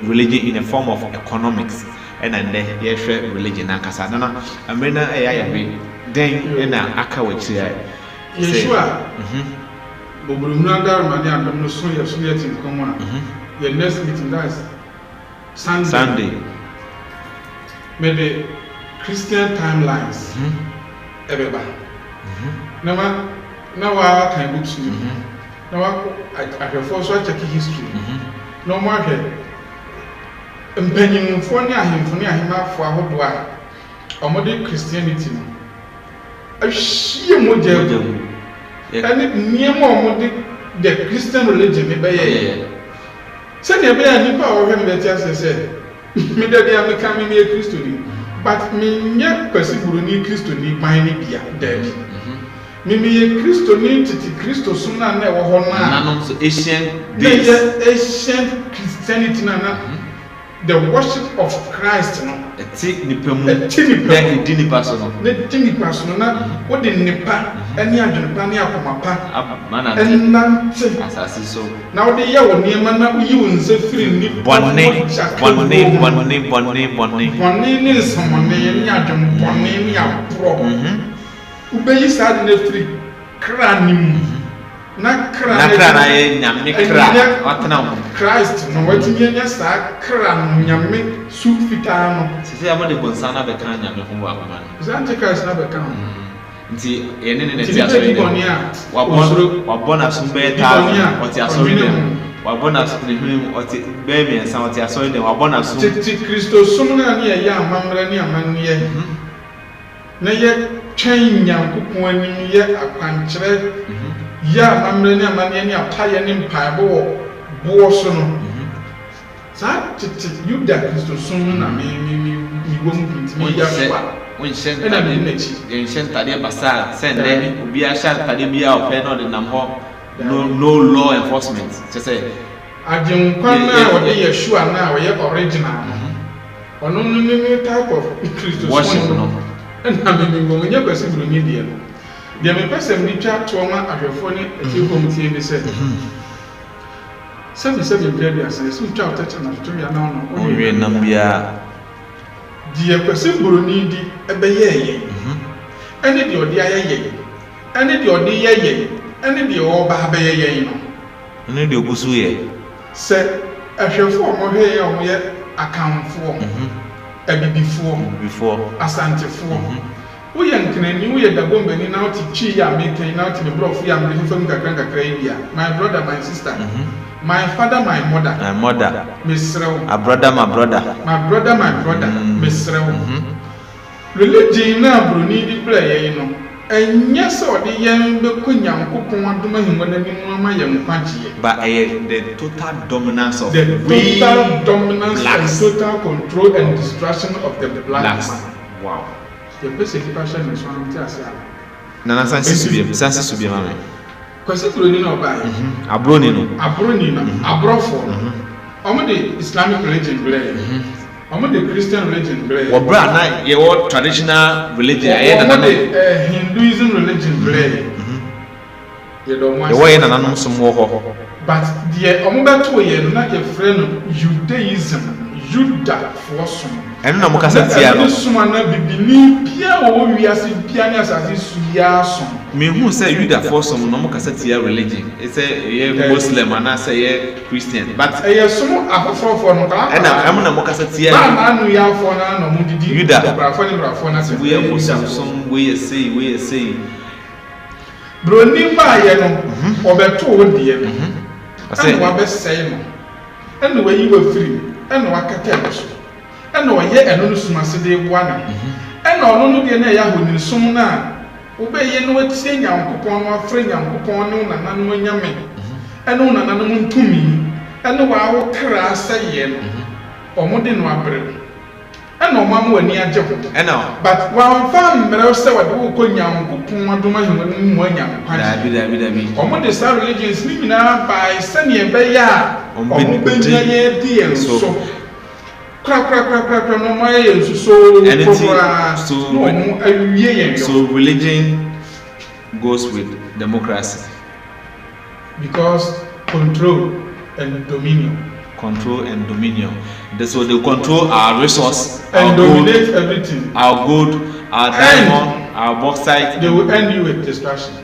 Speaker 1: religion in a form of economics and then you share religion and kasana amena then na aka wechi
Speaker 2: Yeshua bobrumna dar mani andam no so ya tin komo your next meeting that's Sunday maybe Christian timelines everybody na wa kan books ni na wa ahwefo so check history no mo ahwe mpanimfo ni ahemfo ni ahemafo ahodo a omode Christianity no ahwie moja ani niemo omode the Christian religion be ye se ne be ani pa ohwe mbeti asese me da dia me kan me Kristo ni but me nya kwasiburu ni Kristo ni ban ni bia dabi me ye Kristo ni titi Kristo sumna na wo ho na
Speaker 1: nanom so ancient
Speaker 2: Christianity na the worship of Christ no
Speaker 1: eti nipa mu na edi nipa so no
Speaker 2: na wo de nipa ani adwonpa ni akomapa
Speaker 1: mana
Speaker 2: enante
Speaker 1: asase so
Speaker 2: na wo de ye wo niema na wo yi wo nse firi ni
Speaker 1: bonne
Speaker 2: ni somone ni adwonpone ni apro ubeyi sad na firi kranim na
Speaker 1: krana ye nyame kra watena
Speaker 2: Christ no watimi nya sa kra no nyame su fita no
Speaker 1: sisi amode bonsana be kan nyame ho wa kuma no
Speaker 2: zante Christ na be kan
Speaker 1: nti ene ne ti asori de wabona sumbe ta oti asori de wabona sumbe hwim oti be mi ensa oti asori de wabona sum
Speaker 2: ti Kristo sum na ne ya amamra ne amanne na ye twen nyankopon anim ye akwankyere ya amamra ne amanne ne apaye ne mpaebo bo so no sa titi yuda Kristo sum na mi wo mu ntimi ya kwa
Speaker 1: when shen tade basa send then obi a shan tade bia o pe no de nam ho no law enforcement say
Speaker 2: agyen kwan na o de Yeshua na o ye original ono no type of Christ
Speaker 1: worship no
Speaker 2: na me ngo nya kwasi bro ni de no de me person ni twa to ma ahwefo ne ati komite ni se seven grade asa so twa tacha na to ya na ono
Speaker 1: o we nam bia
Speaker 2: die kwasi bro ni di ebe ye ene de odi ayeye ene de odi yeye ene de o ba ba yeye no
Speaker 1: ene de ogusu ye
Speaker 2: se ahwefo mo hwe ye o ye akamfo before asantefo wo ye nkenani wo ye dagombani na wo ti twi ya mekan na wo ti brofo ya me fam kakra bia my brother my sister my father my mother misrew
Speaker 1: a brother my brother
Speaker 2: misrew religion na broni di play ye no enye se odi yen be kunyankopon adoma hinwa na nimu ama ye nkwagie
Speaker 1: but the total dominance of
Speaker 2: and total control and destruction of the blacks.
Speaker 1: Wow.
Speaker 2: The basic passion is one of the asala.
Speaker 1: Nana sansi subie mame.
Speaker 2: Kwasi broni na oba ye.
Speaker 1: Abroni no.
Speaker 2: Abrofo. Omo the Islamic religion blay. Omo the Christian religion blay.
Speaker 1: Wo bra na ye wo traditional religion aye na no.
Speaker 2: Hinduism religion blay. Ye do mo.
Speaker 1: Ye wo ye na nanom som wo ho.
Speaker 2: But the omo beto ye no na ye friend Judaism, Judah for some.
Speaker 1: Enu na mo kasa tia no.
Speaker 2: Suma na bibini bia wo wiase bia ne asase suya so.
Speaker 1: Me hu say Judah for some no mo kasa tia religion. E say ye Muslim and say ye Christian. But
Speaker 2: ye some afofo no ka.
Speaker 1: Enu na mo kasa tia.
Speaker 2: Na anu ya fo na no mo didi.
Speaker 1: Judah.
Speaker 2: Brafo na say.
Speaker 1: We are Muslim some we say.
Speaker 2: Broni ba ye no obeto wo die no. Ase wa be say no. Enu wa yi wa free. Enu wa kata so. Enu wa ye enu no sumase de bua na. Enu ono no de na ya honin sum na obe ye no watie nyankopon no afre nyankopon no na nanu anyame. Enu na nanu ntumi. Enu wa wo kra saye no. Omo de no abre. Enu omam wani agye ho. But wa fam mero se wa de ko nyankopon adoma hemu mu anyampa.
Speaker 1: Dabi.
Speaker 2: Omo de sa religions ni na by sane be ya. Omo benya ye di enso. Kra no my enso
Speaker 1: so religion goes with democracy.
Speaker 2: Because control and dominion.
Speaker 1: So they control our resource
Speaker 2: and dominate everything.
Speaker 1: Our gold, our diamond, our bauxite.
Speaker 2: They will end you with destruction.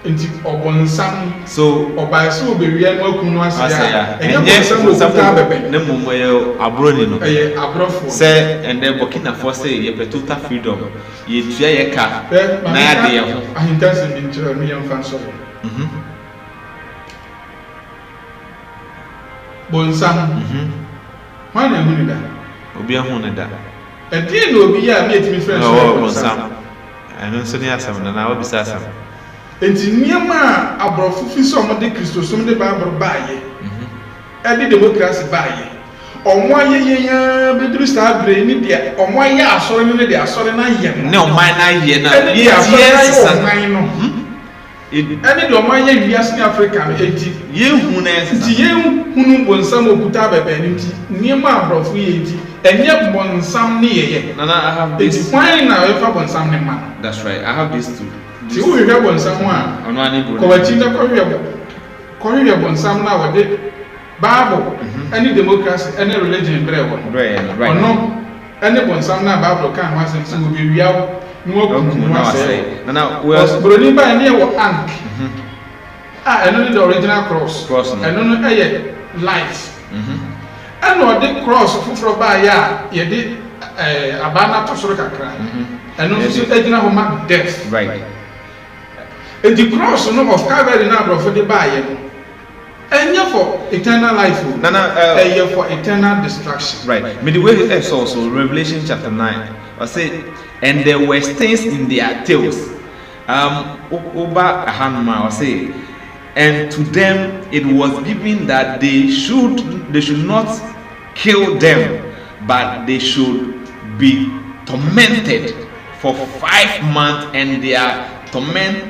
Speaker 2: Inti obonsam
Speaker 1: so
Speaker 2: obaso oberia no akunu asia
Speaker 1: enye bonsam bebe ne momoye abroni no
Speaker 2: abrofo
Speaker 1: say and then Burkina Faso ye total freedom ye tua ye ka na ya de ye ho
Speaker 2: ahintanse bi ntira no ye mfa so bonsam wana ehunu da
Speaker 1: obi ehunu da
Speaker 2: edi na obi ya bi etimi friend
Speaker 1: so bonsam eno so ni asam na obisa asam
Speaker 2: enti niema abrofo fi so mo de Christosom de Bible baaye edi democracy baaye omo ayeye bedru sta bre ni de omo aye asore ni de asore na ye
Speaker 1: ne oman na ye na
Speaker 2: yes no edi de omo aye wiase ni Africa enti
Speaker 1: ye hu na
Speaker 2: enti ye hunu bonsam okuta bebe ni enti niema abrofo ye enti enye bonsam ni ye
Speaker 1: na I have this
Speaker 2: why na we fa bonsam ni ma.
Speaker 1: That's right, I have this too.
Speaker 2: Ti wo hwe bonsam a
Speaker 1: ono ani bro
Speaker 2: ko wachi da ko hwe bonsam na wo de Bible any democracy any religion bre wo
Speaker 1: right
Speaker 2: ono any bonsam na Bible kan ho asem se wo be wiawo no akunu no asem
Speaker 1: na we
Speaker 2: broni ba ne wo ank eno ni the original cross eno no eye light eno de cross fufuro ba ya ye de abana to soro kakra eno so ejina ho ma death
Speaker 1: right.
Speaker 2: And the cross no of Calvary na bro for the buy and for eternal life for eternal destruction.
Speaker 1: Right. Me the way it's also Revelation chapter 9. I say, and there were stains in their tails. Oba Ahanma say, and to them it was given that they should not kill them, but they should be tormented for 5 months, and their torment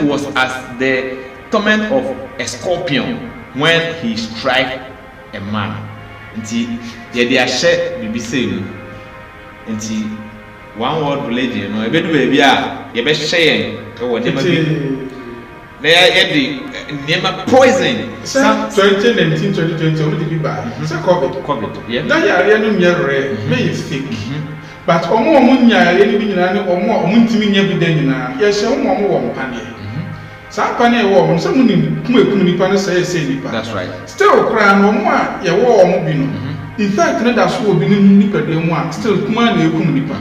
Speaker 1: was as the torment of a scorpion when he strike a man. Nti ye dey ahye bibi say no. Nti one world religion no ebedu baby a ye be hye yen e wo dem bi na ye dey nema poison.
Speaker 2: 2019 2020 o dey buy. Say COVID.
Speaker 1: Yeah.
Speaker 2: Na yare no nye rare, may fake. But omo nya yare ni bi nyina ne omo ntimi nya bi da nyina. Ye hye omo wo mpane. Sa pane wo omo se munim kumekum nipa no say nipa.
Speaker 1: That's right.
Speaker 2: Still cry no mo a ye wo omo bi no. In fact no da so obi ni nipa de mu a still kuma na ekum nipa.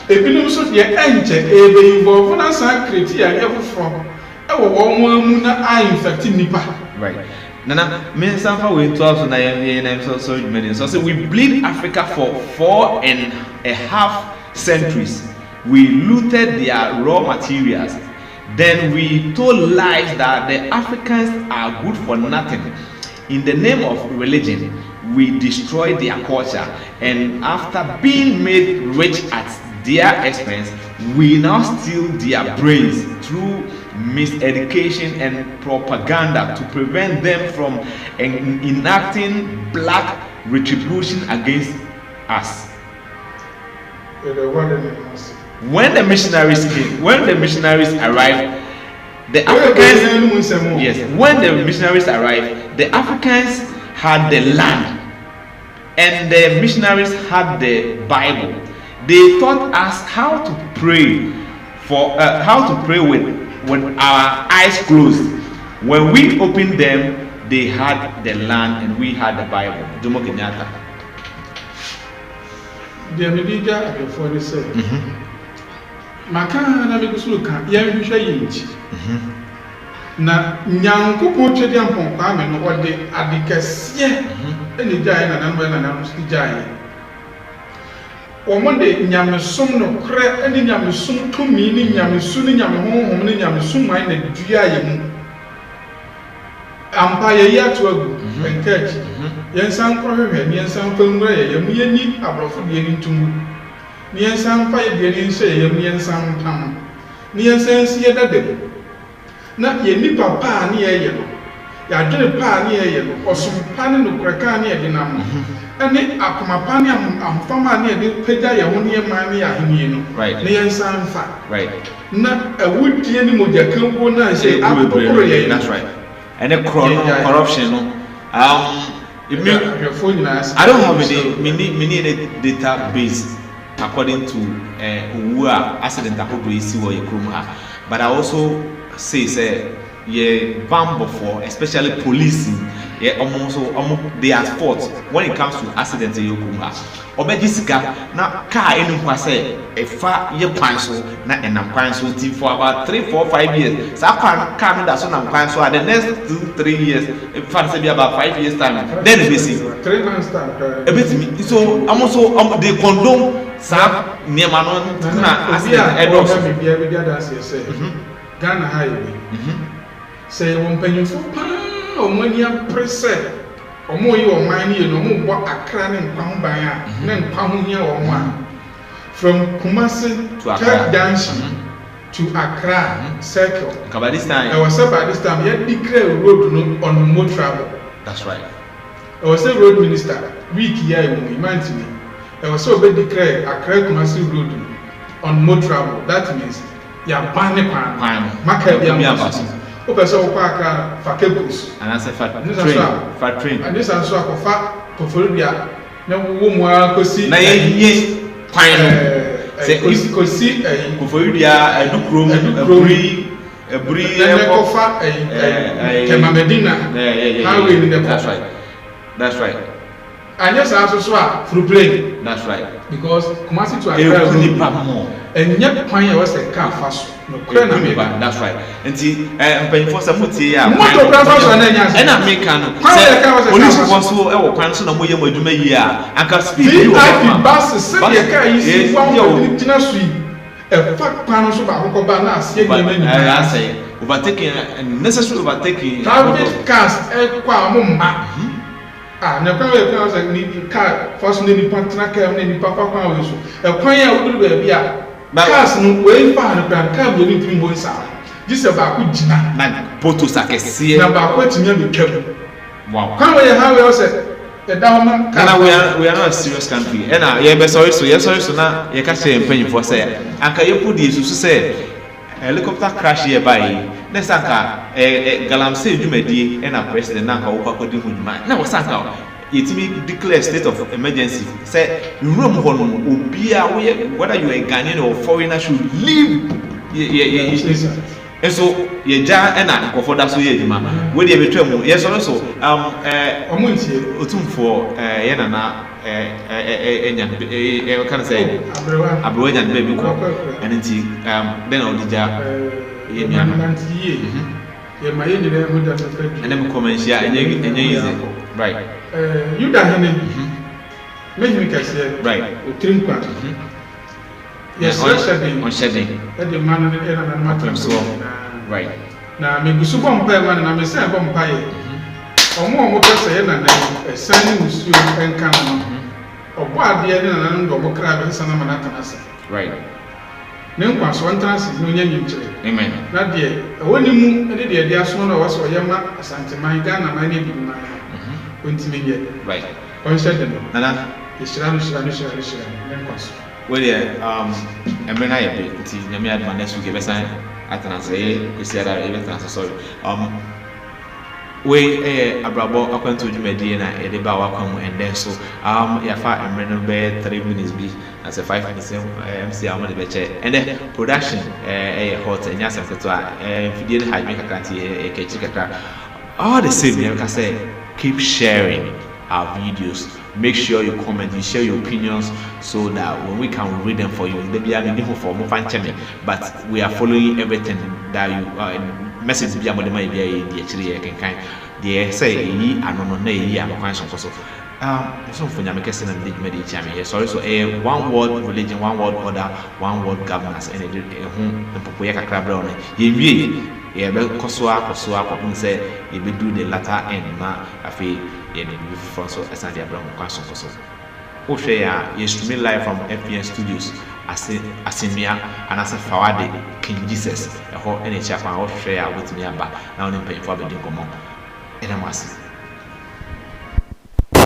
Speaker 2: Ebinom so de enche ebe involve na sa create ya efofro. E wo wo amu na a infect nipa.
Speaker 1: Right. Nana, me sanfa we 12 na yen so many. So say we bleed Africa for 4.5 centuries. We looted their raw materials. Then we told lies that the Africans are good for nothing. In the name of religion, we destroyed their culture, and after being made rich at their expense, we now steal their brains through miseducation and propaganda to prevent them from enacting black retribution against us. When the missionaries arrived, the Africans, when the missionaries arrived, the Africans had the land and the missionaries had the Bible. They taught us how to pray with our eyes closed. When we opened them, they had the land and we had the Bible. Jomo Kenyatta.
Speaker 2: The media before they said, Makana Mikusuka, Yamisha Yinchi. Na Nyanko Chedian Pompam and what they adicas, any giant and Amski giant. Or one day Yamasum no crack, any Yamasum to me, Yamasun, Yamahom, Yamasum, mine, and Giant. Empire Yatu and catch. Yansan Prohibit, Yansan Pungray, Yami, Abrofu Yenintu. Niansan fire Yenin say, Yansan Tam. Niansan see that day. Not ye nipa pa near yellow. Ya did pa near yellow, or some pan no cracker near the number. And then Akumapaniam and Fama near the Peja Yahunia Mania Himino.
Speaker 1: Right.
Speaker 2: Niansan fat.
Speaker 1: Right.
Speaker 2: Not a wood anymore, Jacobo, say,
Speaker 1: that's right. And the corruption. If me, I don't have any database according to who are accident who is see what you but I also say ban before, especially policing. They are fault when it comes to accidents. Jessica na car anywhere say a far year panso na enam panso for about 3, 4, 5 years. So car that's on panso the next 2, 3 years. If I say about 5 years time, then it see
Speaker 2: 3 months time.
Speaker 1: So I'm also they condone some near manon na accident.
Speaker 2: Ghana highway. Say one penny for or money preset. Omo yi o man ni no mo bo Accra ne Nkwan ban a na Nkwan hia o mo a from Kumasi to Accra Junction to Accra circle.
Speaker 1: By this time,
Speaker 2: I was by this time you declare road no on more travel.
Speaker 1: That's right.
Speaker 2: I was a road minister week here in Mantini. I was so be declare Accra Kumasi road on more travel. That means ya ban ne pan. Maka bia mo. Person who park for cables
Speaker 1: and I said for train
Speaker 2: and this also for fat portfolio now woman could see
Speaker 1: na ye say
Speaker 2: could see
Speaker 1: portfolio a dukrom a bri
Speaker 2: Kema Medina highway in the
Speaker 1: that's right
Speaker 2: and yes also so through plane
Speaker 1: that's right
Speaker 2: because Kumasi to Accra
Speaker 1: more
Speaker 2: and yet pioneer was a car fast no
Speaker 1: that's right nti paying for some mutie ya
Speaker 2: motor fast na nya
Speaker 1: and American police was so e wo kwan so na moye maduma yi a anka speed you
Speaker 2: VIP bus se de car yi si one tina sui e fact pan so ba ko ba na asie ni mani
Speaker 1: I say overtaking unnecessary overtaking
Speaker 2: traffic cars e kwa mo mba na kwa we kwa say ni car first na ni partner car na ni papa kwa we so e kwan ya woduru ba bia cars no we fa na car mo ni timi mo sa jise ba ko jina
Speaker 1: na potos akese
Speaker 2: na ba ko tinya be twam
Speaker 1: wow
Speaker 2: kwan we ha we say e da ma
Speaker 1: kana we are not a serious country and ye be sorry so na ye ka say empanyi for say anka ye pudi susu say helicopter crash here by next anka galamsey dwumadie and a president na anka wo kwakodi huduma na wo sanka yetimi declare state of emergency say room ho no obia whether you are a Ghanaian or foreigner should leave and so ye ja na nkofo da so ye adwuma we dey betwam ye so
Speaker 2: omuntie
Speaker 1: otumfo ye na enya kan say abrewa nya be bi ko enenti then odija ye nya
Speaker 2: nantie ye ma ye nyere ho da fefe
Speaker 1: and them commercial enye easy right
Speaker 2: yuda hene mehi kase
Speaker 1: right
Speaker 2: otrim kwa yes
Speaker 1: on shedding
Speaker 2: e de man ne na matam so
Speaker 1: right
Speaker 2: na me gusu bom pa man na me say bom pa ye omo pese ye na esani musu enka no obo ade ne na ndo obo kra be sana mana kana sa
Speaker 1: right
Speaker 2: ne nkwa so ntanse no nya nyimkyere
Speaker 1: amen
Speaker 2: na de woni mu ne de aso na waso ye ma asanteman Ghana man ne bi ma ontimi ye
Speaker 1: right
Speaker 2: on shedding
Speaker 1: nana
Speaker 2: ishira ne nkwa so
Speaker 1: well emena ye be ti nyame adma next week be san atanase kwesiara ebe tanase sorry we abrabo akwanto dwumadie na ede ba wakwamu and then so yafa emeno be 3 minutes bi as a 5 minutes MC amade be che and then production hot enya semketo video ne hajme kakranti kechi kakra all the same you can say keep sharing our videos. Make sure you comment, you share your opinions so that when we can read them for you, they be able to for more fan channel. But we are following everything that you message be able to make the actually can kind. They say yi anono na yi anokwan so so for nyame kese na dey made each am here. Sorry so one world religion, one world order, one world governance and the popo ya kakra bra on. Ye wie ye be kosoa ko say ye be do the latter end na afi ye be before so asante abram kwaso so o hwe ya ye stream live from FPN Studios asimia and as Fawade King Jesus e ho ene cha kwa o hwe ya wotumi aba na oni mpanyfo abedi komo ena masi